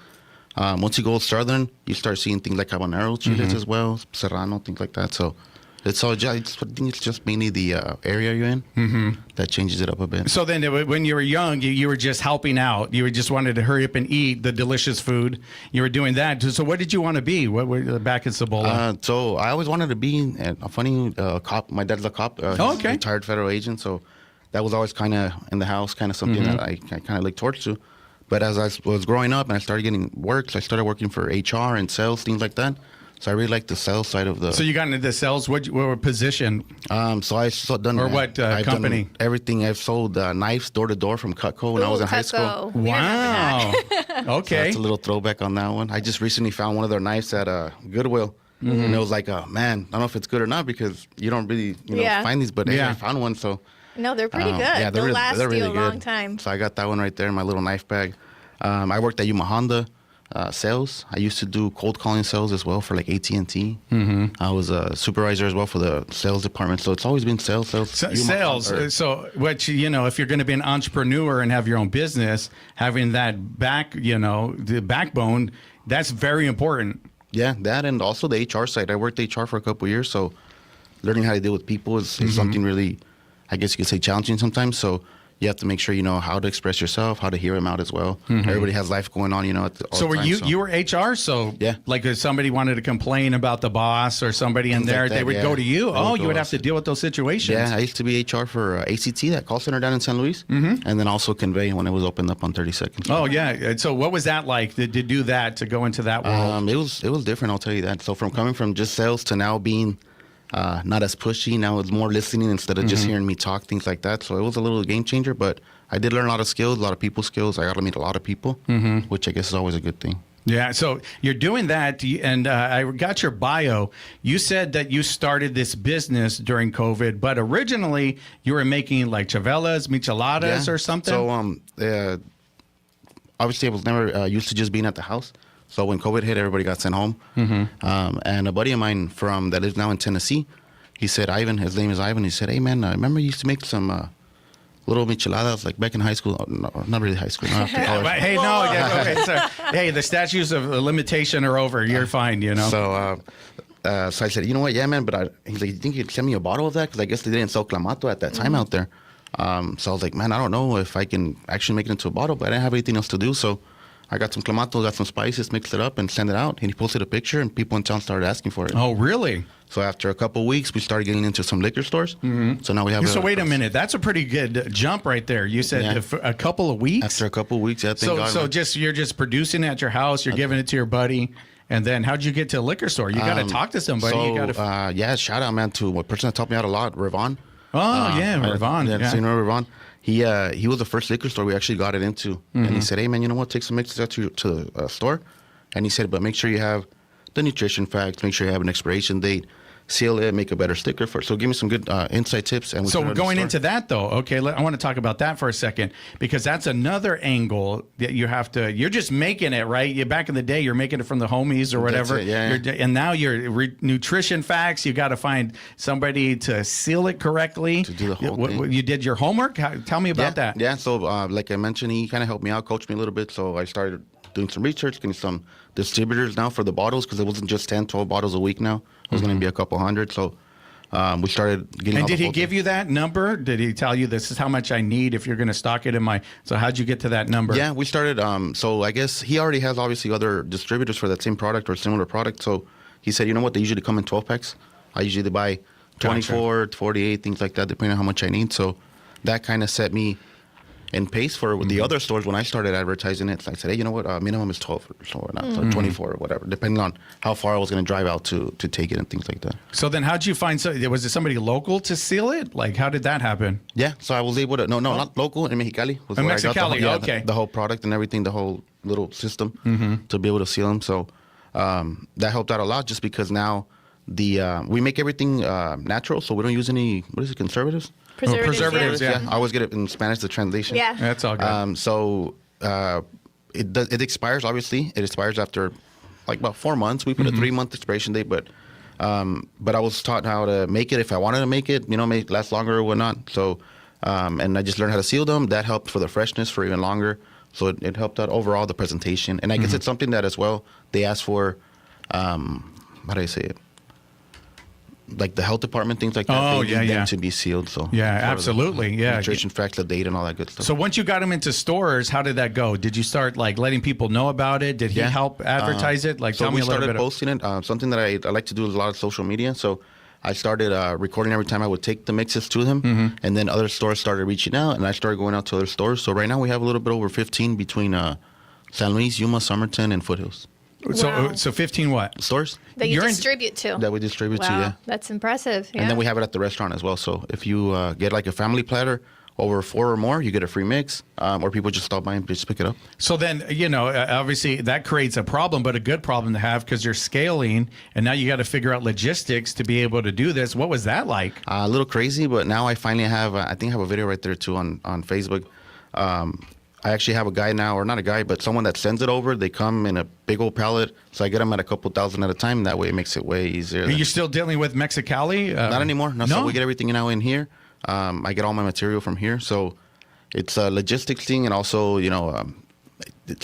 Once you go southern, you start seeing things like habanero chiles as well, serrano, things like that. So it's all I think it's just mainly the area you're in that changes it up a bit. So then when you were young, you were just helping out. You just wanted to hurry up and eat the delicious food. You were doing that. So what did you want to be? What were back in Cibola? So I always wanted to be a funny cop. My dad's a cop. He's a retired federal agent. So that was always kind of in the house, kind of something that I kind of looked towards to. But as I was growing up and I started getting work, so I started working for HR and sales, things like that. So I really like the sales side of the. So you got into the sales. What position? So I've done. Or what company? Done everything. I've sold knives door to door from Cutco when I was in high school. Wow. Okay. So that's a little throwback on that one. I just recently found one of their knives at Goodwill, and it was like, man, I don't know if it's good or not because you don't really find these, but I found one. So. No, they're pretty good. Yeah, they'll last really you a good. long time. So I got that one right there in my little knife bag. I worked at Yuma Honda. Sales. I used to do cold calling sales as well for like AT&T. I was a supervisor as well for the sales department. So it's always been sales. Sales. So what if you're going to be an entrepreneur and have your own business, having that the backbone, that's very important. Yeah, that and also the HR side. I worked HR for a couple of years, so learning how to deal with people is something really, I guess you could say, challenging sometimes. So you have to make sure you know how to express yourself, how to hear them out as well. Everybody has life going on, at the So all were the time, you were HR? So yeah, like if somebody wanted to complain about the boss or somebody in there, they would go to you. You would have to deal with those situations. Yeah, I used to be HR for ACT, that call center down in San Luis, and then also Convey when it was opened up on 32nd. Oh yeah. So what was that like to do that, to go into that world? It was different, I'll tell you that. So from coming from just sales to now being not as pushy, now it's more listening instead of just hearing me talk, things like that. So it was a little game changer, but I did learn a lot of skills, a lot of people skills. I got to meet a lot of people, which I guess is always a good thing. Yeah, so you're doing that, and I got your bio. You said that you started this business during COVID, but originally you were making like chavelas, micheladas, or something? So obviously I was never used to just being at the house. So when COVID hit, everybody got sent home. And a buddy of mine that lives now in Tennessee, he said, his name is Ivan, he said, hey man, I remember you used to make some little micheladas like back in high school. No, not really high school. Not college. Hey, hey, the statutes of limitation are over. You're fine, So I said, you know what? Yeah, man. But he's like, you think you'd send me a bottle of that? Because I guess they didn't sell clamato at that time out there. So I was like, man, I don't know if I can actually make it into a bottle, but I didn't have anything else to do. So I got some clamato, got some spices, mixed it up, and sent it out. And he posted a picture, and people in town started asking for it. Oh, really? So after a couple of weeks, we started getting into some liquor stores. So now we have. So wait a minute, that's a pretty good jump right there. You said a couple of weeks. After a couple of weeks, yeah. Thank God, you're just producing at your house. You're giving it to your buddy, and then how'd you get to a liquor store? You got to talk to somebody. So shout out, man, to a person that taught me out a lot, Ravon. Ravon. Yeah, Senor Ravon. He was the first liquor store we actually got it into, and he said, hey man, you know what? Take some mixes out to a store, and he said, but make sure you have the nutrition facts, make sure you have an expiration date, seal it, make a better sticker for it. So give me some good inside tips. And so going into that though, okay, I want to talk about that for a second, because that's another angle that you're just making it, right? Back in the day, you're making it from the homies or whatever. That's it, and now you're nutrition facts. You got to find somebody to seal it correctly. To do the whole thing. You did your homework? Tell me about that. Yeah, so like I mentioned, he kind of helped me out, coached me a little bit. So I started doing some research, getting some distributors now for the bottles, because it wasn't just 10, 12 bottles a week now. It was going to be a couple hundred. So we started getting. And did he give you that number? Did he tell you this is how much I need if you're going to stock it in my? So how'd you get to that number? Yeah, we started. So I guess he already has obviously other distributors for that same product or similar product. So he said, you know what? They usually come in 12 packs. I usually buy 24, 48, things like that, depending on how much I need. So that kind of set me and pace for the other stores. When I started advertising it, I said, hey, you know what? Minimum is 12 or so, or not, so 24 or whatever, depending on how far I was going to drive out to take it and things like that. So then how'd you find, was it somebody local to seal it? Like, how did that happen? Yeah, so I was able to, not local, in Mexicali. In Mexicali, okay. The whole product and everything, the whole little system to be able to seal them. So that helped out a lot just because now we make everything natural, so we don't use any, conservatives? Preservatives, yeah. I always get it in Spanish, the translation. Yeah. That's all good. So it expires, obviously. It expires after like about 4 months. We put a 3-month expiration date, but I was taught how to make it if I wanted to make it, make it last longer or whatnot. So, and I just learned how to seal them. That helped for the freshness for even longer. So it helped out overall the presentation. And I guess it's something that as well, they ask for, how do I say it? Like the health department, things like that. Oh, they need them to be sealed. So yeah, absolutely. Yeah. Nutrition facts, the date, and all that good stuff. So once you got them into stores, how did that go? Did you start like letting people know about it? Did he help advertise it? Like, tell me a little bit. We started posting it. Something that I like to do is a lot of social media. So I started recording every time I would take the mixes to them, and then other stores started reaching out, and I started going out to other stores. So right now we have a little bit over 15 between San Luis, Yuma, Somerton, and Foothills. Wow. So 15 what? Stores? That you distribute to. That we distribute to, yeah. That's impressive. Yeah. And then we have it at the restaurant as well. So if you get like a family platter over 4 or more, you get a free mix, or people just stop by and just pick it up. So then, obviously that creates a problem, but a good problem to have because you're scaling, and now you got to figure out logistics to be able to do this. What was that like? A little crazy, but now I finally have, I think I have a video right there too on Facebook. I actually have a guy now, or not a guy, but someone that sends it over. They come in a big old pallet, so I get them at a couple thousand at a time. That way it makes it way easier. Are you still dealing with Mexicali? Not anymore. No, so we get everything now in here. I get all my material from here. So it's a logistics thing, and also, you don't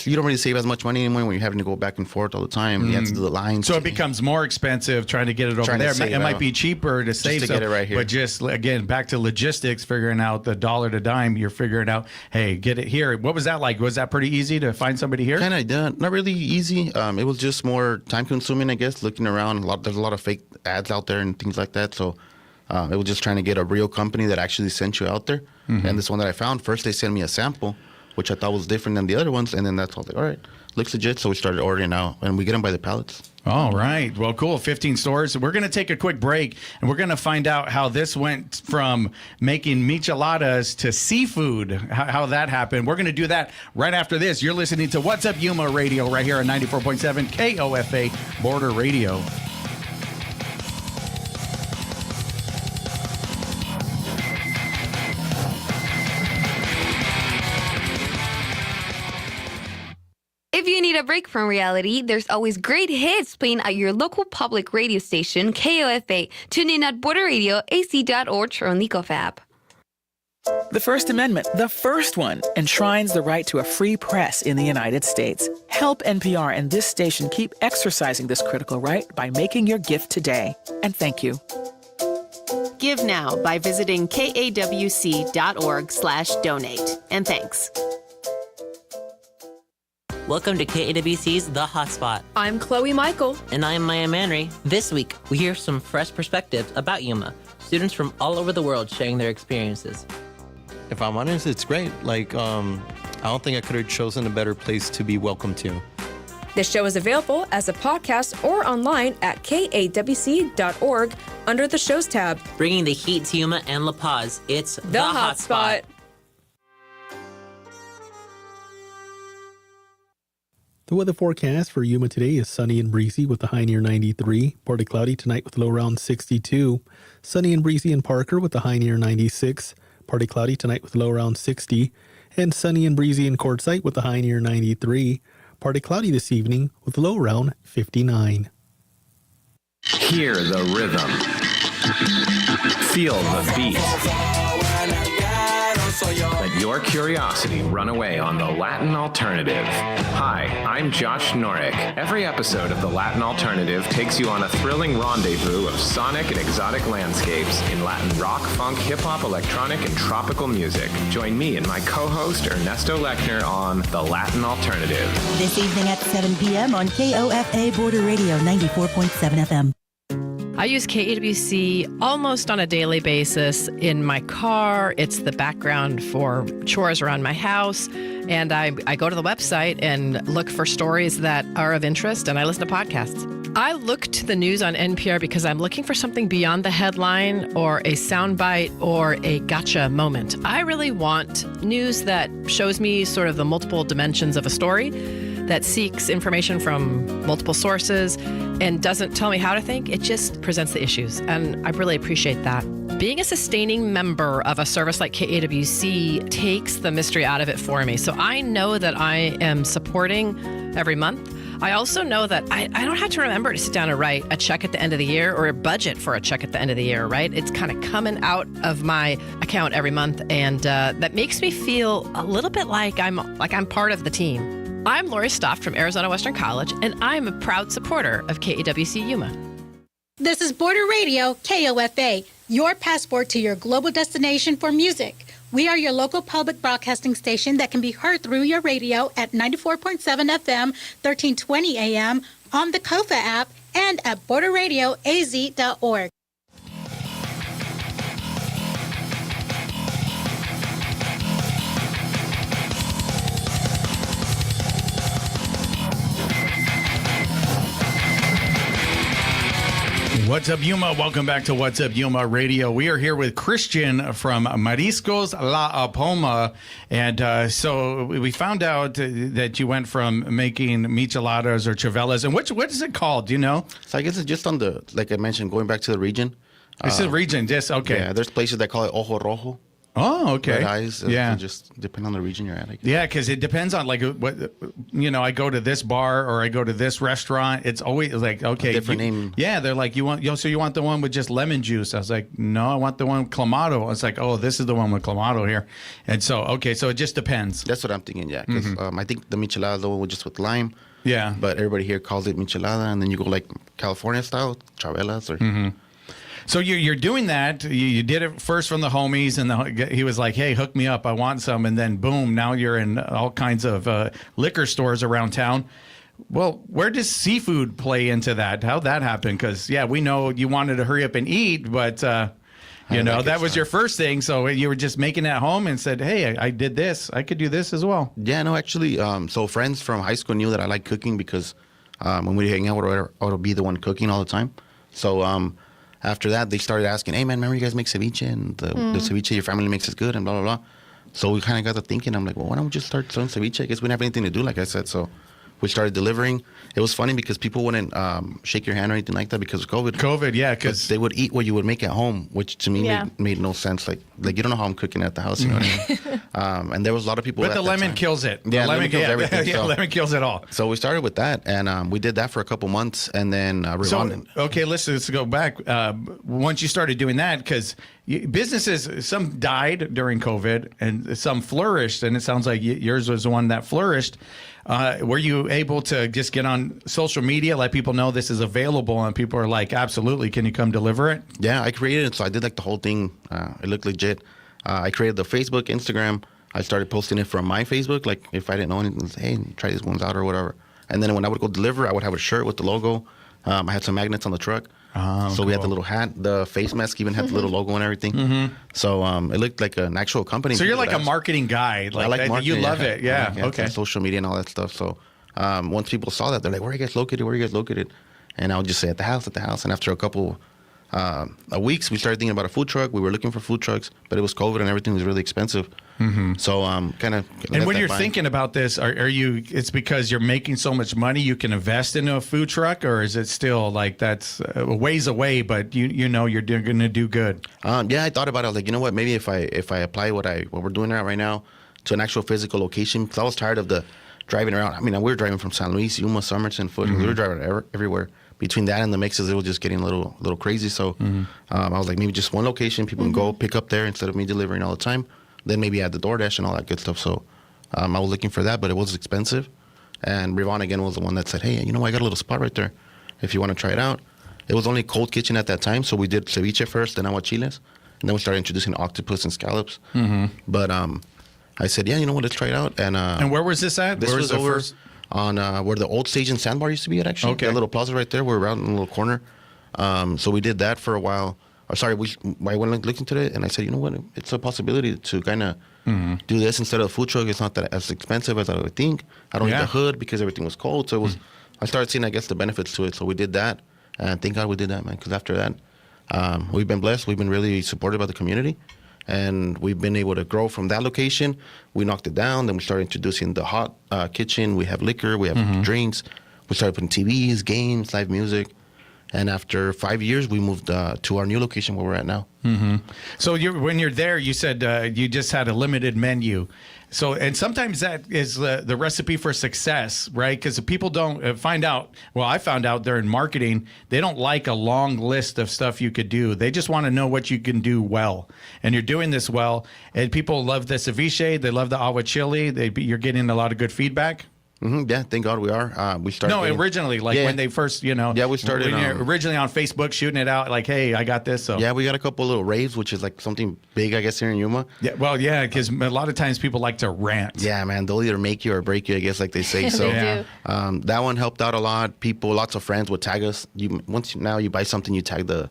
really save as much money anymore when you're having to go back and forth all the time. You have to do the lines. So it becomes more expensive trying to get it over there. It might be cheaper to save to get it right here. But just, again, back to logistics, figuring out the dollar to dime, you're figuring out, hey, get it here. What was that like? Was that pretty easy to find somebody here? Kind of, not really easy. It was just more time consuming, I guess, looking around. There's a lot of fake ads out there and things like that. So it was just trying to get a real company that actually sent you out there. And this one that I found, first they sent me a sample, which I thought was different than the other ones. And then that's all. All right, looks legit. So we started ordering now, and we get them by the pallets. All right. Well, cool. 15 stores. We're going to take a quick break, and we're going to find out how this went from making micheladas to seafood, how that happened. We're going to do that right after this. You're listening to What's Up Yuma Radio right here on 94.7 KOFA Border Radio. If you need a break from reality, there's always great hits playing at your local public radio station, KOFA. Tune in at borderradioac.org or on the KOFA app. The First Amendment, the first one, enshrines the right to a free press in the United States. Help NPR and this station keep exercising this critical right by making your gift today. And thank you. Give now by visiting kawc.org/donate. And thanks. Welcome to KAWC's The Hotspot. I'm Chloe Michael. And I'm Maya Manry. This week, we hear some fresh perspectives about Yuma. Students from all over the world sharing their experiences. If I'm honest, it's great. I don't think I could have chosen a better place to be welcome to. The show is available as a podcast or online at kawc.org under the shows tab. Bringing the heat to Yuma and La Paz, it's The Hotspot. The weather forecast for Yuma today is sunny and breezy with a high near 93. Partly cloudy tonight with a low around 62. Sunny and breezy in Parker with a high near 96. Partly cloudy tonight with a low around 60. And sunny and breezy in Quartzsite with a high near 93. Partly cloudy this evening with a low around 59. Hear the rhythm. Feel the beat. Let your curiosity run away on the Latin Alternative. Hi, I'm Josh Norick. Every episode of the Latin Alternative takes you on a thrilling rendezvous of sonic and exotic landscapes in Latin rock, funk, hip-hop, electronic, and tropical music. Join me and my co-host Ernesto Lechner on the Latin Alternative. This evening at 7 p.m. on KOFA Border Radio 94.7 FM. I use KAWC almost on a daily basis in my car. It's the background for chores around my house. And I go to the website and look for stories that are of interest, and I listen to podcasts. I look to the news on NPR because I'm looking for something beyond the headline or a soundbite or a gotcha moment. I really want news that shows me sort of the multiple dimensions of a story, that seeks information from multiple sources and doesn't tell me how to think. It just presents the issues, and I really appreciate that. Being a sustaining member of a service like KAWC takes the mystery out of it for me. So I know that I am supporting every month. I also know that I don't have to remember to sit down and write a check at the end of the year or a budget for a check at the end of the year, right? It's kind of coming out of my account every month, and that makes me feel a little bit like I'm part of the team. I'm Lori Stoft from Arizona Western College, and I'm a proud supporter of KAWC Yuma. This is Border Radio, KOFA, your passport to your global destination for music. We are your local public broadcasting station that can be heard through your radio at 94.7 FM, 1320 AM, on the KOFA app, and at borderradioaz.org. What's up, Yuma? Welcome back to What's Up, Yuma Radio. We are here with Cristtian from Mariscos La Apoma. And so we found out that you went from making micheladas or chavelas. And what is it called? Do you know? So I guess it's just on the, like I mentioned, going back to the region. It's a region, just, okay. Yeah, there's places that call it ojo rojo. Oh, okay. Red eyes. Yeah. Just depend on the region you're at, I guess. Yeah, because it depends on like what, I go to this bar or I go to this restaurant. It's always like, okay, different name. Yeah, they're like, you want the one with just lemon juice? I was like, no, I want the one with clamato. It's like, oh, this is the one with clamato here. And so, okay, so it just depends. That's what I'm thinking, yeah. Because I think the michelada is the one with just with lime. Yeah. But everybody here calls it michelada, and then you go like California style, chavelas or. So you're doing that. You did it first from the homies, and he was like, "Hey, hook me up. I want some." And then boom, now you're in all kinds of liquor stores around town. Well, where does seafood play into that? How'd that happen? Because we know you wanted to hurry up and eat, but that was your first thing. So you were just making it at home and said, "Hey, I did this. I could do this as well." Yeah, no, actually, so friends from high school knew that I like cooking because when we hang out, I would be the one cooking all the time. So after that, they started asking, "Hey, man, remember you guys make ceviche? And the ceviche your family makes is good and blah, blah, blah." So we kind of got to thinking. I'm like, well, why don't we just start selling ceviche? I guess we didn't have anything to do, like I said. So we started delivering. It was funny because people wouldn't shake your hand or anything like that because of COVID. Yeah, because they would eat what you would make at home, which to me made no sense. Like you don't know how I'm cooking at the house, you know what I mean? And there was a lot of people. But the lemon kills it. Yeah, lemon kills everything. Yeah, lemon kills it all. So we started with that, and we did that for a couple months, and then okay, let's go back. Once you started doing that, because businesses, some died during COVID and some flourished, and it sounds like yours was the one that flourished. Were you able to just get on social media, let people know this is available, and people are like, absolutely, can you come deliver it? Yeah, I created it, so I did like the whole thing. It looked legit. I created the Facebook, Instagram. I started posting it from my Facebook, like if I didn't know anything, hey, try these ones out or whatever. And then when I would go deliver, I would have a shirt with the logo. I had some magnets on the truck. So we had the little hat, the face mask even had the little logo and everything. So it looked like an actual company. So you're like a marketing guy. I like marketing. You love it. Yeah. Okay. Social media and all that stuff. So once people saw that, they're like, where are you guys located? Where are you guys located? And I would just say at the house. And after a couple weeks, we started thinking about a food truck. We were looking for food trucks, but it was COVID and everything was really expensive. So kind of. And when you're thinking about this, are you? It's because you're making so much money you can invest into a food truck, or is it still like that's a ways away, but you know you're going to do good? Yeah, I thought about it. I was like, you know what? Maybe if I apply what we're doing right now to an actual physical location, because I was tired of the driving around. I mean, we were driving from San Luis, Yuma, Somerton, Foothill. We were driving everywhere. Between that and the mixes, it was just getting a little crazy. So I was like, maybe just one location, people can go pick up there instead of me delivering all the time. Then maybe add the DoorDash and all that good stuff. So I was looking for that, but it was expensive. And Rivon again was the one that said, hey, you know, I got a little spot right there if you want to try it out. It was only cold kitchen at that time, so we did ceviche first, then aguachiles. And then we started introducing octopus and scallops. But I said, yeah, you know what, let's try it out. And where was this at? This was over on where the old Stage and Sandbar used to be at, actually. Okay. That little plaza right there. We're around in a little corner. So we did that for a while. I went looking into it, and I said, you know what? It's a possibility to kind of do this instead of a food truck. It's not that as expensive as I would think. I don't need the hood because everything was cold. So it was. I started seeing, I guess, the benefits to it. So we did that, and thank God we did that, man. Because after that, we've been blessed. We've been really supported by the community, and we've been able to grow from that location. We knocked it down. Then we started introducing the hot kitchen. We have liquor. We have drinks. We started putting TVs, games, live music. And after 5 years, we moved to our new location where we're at now. So when you're there, you said you just had a limited menu. So, and sometimes that is the recipe for success, right? Because people don't find out. Well, I found out they're in marketing. They don't like a long list of stuff you could do. They just want to know what you can do well. And you're doing this well. And people love the ceviche. They love the agua chili. You're getting a lot of good feedback. Yeah, thank God we are. We started. Originally, when they first, Yeah, we started. Originally on Facebook, shooting it out like, hey, I got this. So. Yeah, we got a couple little raves, which is like something big, I guess, here in Yuma. Yeah, well, yeah, because a lot of times people like to rant. Yeah, man, they'll either make you or break you, I guess, like they say. So They do. That one helped out a lot. Lots of friends would tag us. Once you buy something, you tag the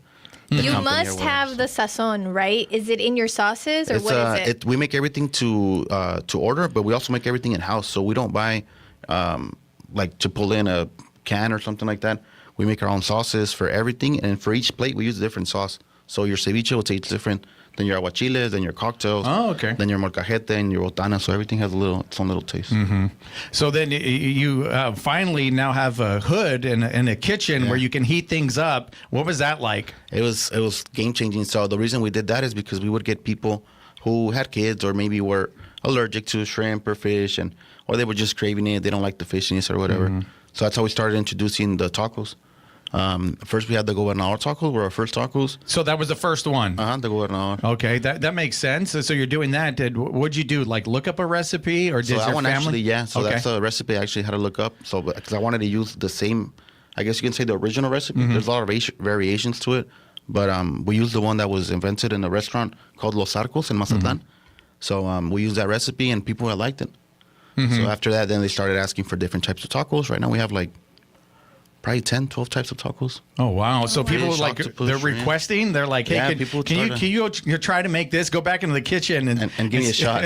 You must have the sazon, right? Is it in your sauces or what is it? We make everything to order, but we also make everything in house. So we don't buy. Like to pull in a can or something like that. We make our own sauces for everything, and for each plate we use a different sauce. So your ceviche will taste different than your aguachiles, then your cocktails. Oh, okay. Then your molcajete and your botana. So everything has its own little taste. So then you finally now have a hood and a kitchen where you can heat things up. What was that like? It was game changing. So the reason we did that is because we would get people who had kids or maybe were allergic to shrimp or fish, or they were just craving it. They don't like the fishiness or whatever. So that's how we started introducing the tacos. First, we had the gobernador tacos, were our first tacos. So that was the first one? The gobernador. Okay, that makes sense. So you're doing that. What'd you do? Like look up a recipe, or did So your that one family? that's a recipe I actually had to look up. So because I wanted to use the same, I guess you can say the original recipe. There's a lot of variations to it, but we used the one that was invented in a restaurant called Los Arcos in Mazatlan. So we used that recipe, and people had liked it. So after that, then they started asking for different types of tacos. Right now we have like probably 10, 12 types of tacos. Oh, wow. So people Fish, like, octopus, they're shrimp. requesting. They're like, hey, can you try to make this? Go back into the kitchen and give me a shot.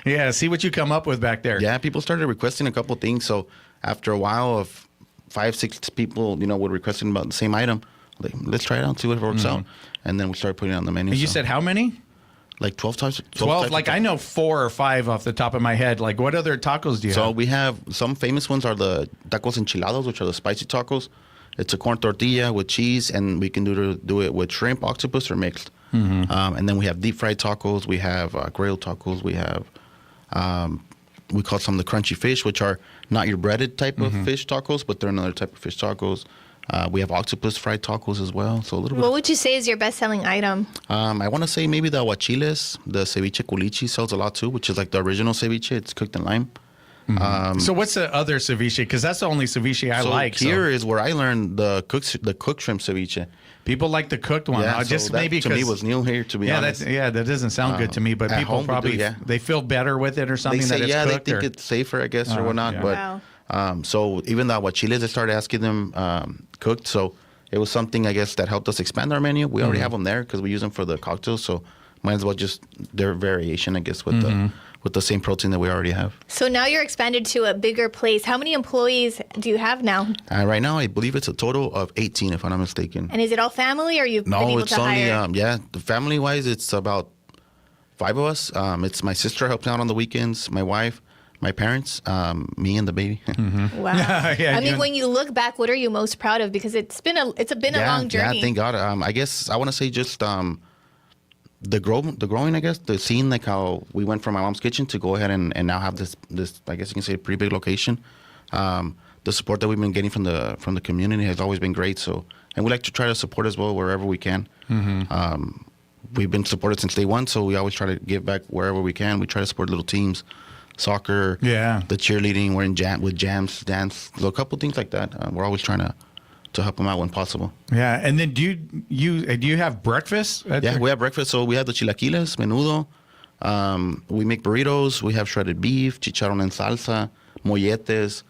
Yeah. See what you come up with back there. Yeah, people started requesting a couple things. So after a while of 5, 6 people, would requesting about the same item, like, let's try it out and see what works out. And then we started putting it on the menu. And you said how many? Like 12 types. 12? Like I know 4 or 5 off the top of my head. Like what other tacos do you have? So we have some famous ones are the tacos enchilados, which are the spicy tacos. It's a corn tortilla with cheese, and we can do it with shrimp, octopus, or mixed. And then we have deep fried tacos. We have grilled tacos. We have we call some the crunchy fish, which are not your breaded type of fish tacos, but they're another type of fish tacos. We have octopus fried tacos as well. So a little bit. What would you say is your best-selling item? I want to say maybe the aguachiles. The ceviche culichi sells a lot too, which is like the original ceviche. It's cooked in lime. So what's the other ceviche? Because that's the only ceviche I like. Here is where I learned the cooked shrimp ceviche. People like the cooked one. Yeah, Just so that maybe to me was new here, to be honest. That doesn't sound good to me, but people probably they feel better with it or something. They say, that it's cooked, they think it's safer, I guess, or whatnot. Yeah. But so even the aguachiles, they started asking them cooked. So it was something, I guess, that helped us expand our menu. We already have them there because we use them for the cocktails. So might as well just their variation, I guess, with the same protein that we already have. So now you're expanded to a bigger place. How many employees do you have now? Right now, I believe it's a total of 18, if I'm not mistaken. And is it all family, or you've been able it's to only hire? family-wise, it's about 5 of us. It's my sister helps out on the weekends, my wife, my parents, me, and the baby. Wow. I mean, when you look back, what are you most proud of? Because it's been a long journey. Yeah, thank God. I guess I want to say just the growing, I guess, the seeing like how we went from my mom's kitchen to go ahead and now have this, I guess you can say, a pretty big location. The support that we've been getting from the community has always been great. So, and we like to try to support as well wherever we can. We've been supported since day one, so we always try to give back wherever we can. We try to support little teams, soccer, the cheerleading. We're in with jams, dance, a couple things like that. We're always trying to help them out when possible. Yeah, and then do you have breakfast? We have breakfast. So we have the chilaquiles, menudo. We make burritos. We have shredded beef, chicharrón en salsa, molletes.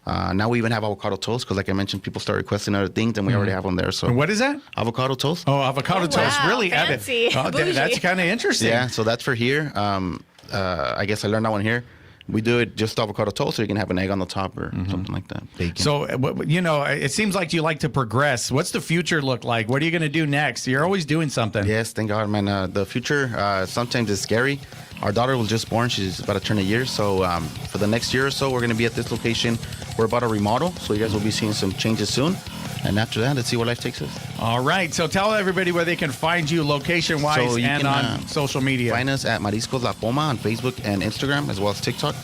Now we even have avocado toast because, like I mentioned, people start requesting other things, and we already have them there. So And what is that? avocado toast. Oh, avocado toast. wow, Really? fancy. That's kind of interesting. Yeah, so that's for here. I guess I learned that one here. We do it just avocado toast, so you can have an egg on the top or something like that. Bacon. So, it seems like you like to progress. What's the future look like? What are you going to do next? You're always doing something. Yes, thank God, man. The future sometimes is scary. Our daughter was just born. She's about to turn a year. So for the next year or so, we're going to be at this location. We're about to remodel. So you guys will be seeing some changes soon. And after that, let's see where life takes us. All right. So tell everybody where they can find you location-wise and on social media. Find us at Mariscos La Apoma on Facebook and Instagram, as well as TikTok.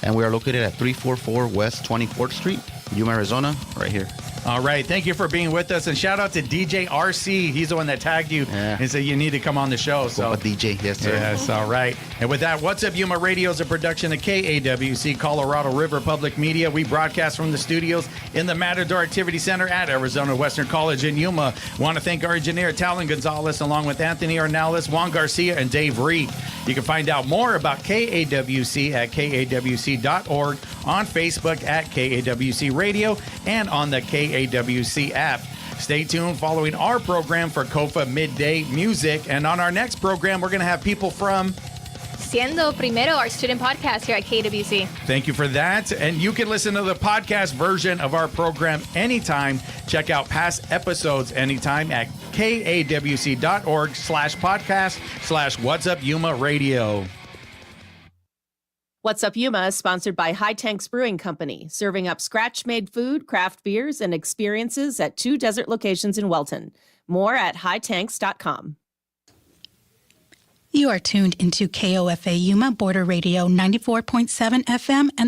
And we are located at 344 West 24th Street, Yuma, Arizona, right here. All right. Thank you for being with us. And shout out to DJ RC. He's the one that tagged you and said you need to come on the show. So DJ, yes, sir. Yes, all right. And with that, What's Up Yuma Radio is a production of KAWC, Colorado River Public Media. We broadcast from the studios in the Matador Activity Center at Arizona Western College in Yuma. Want to thank our engineer, Talon Gonzalez, along with Anthony Ornelas, Juan Garcia, and Dave Reed. You can find out more about KAWC at kawc.org, on Facebook at KAWC Radio, and on the KAWC app. Stay tuned following our program for KOFA Midday Music. And on our next program, we're going to have people from Siendo Primero, our student podcast here at KWC. Thank you for that. And you can listen to the podcast version of our program anytime. Check out past episodes anytime at kawc.org/podcast/What's Up Yuma Radio. What's Up Yuma is sponsored by High Tanks Brewing Company, serving up scratch-made food, craft beers, and experiences at 2 desert locations in Welton. More at hightanks.com. You are tuned into KOFA Yuma Border Radio 94.7 FM and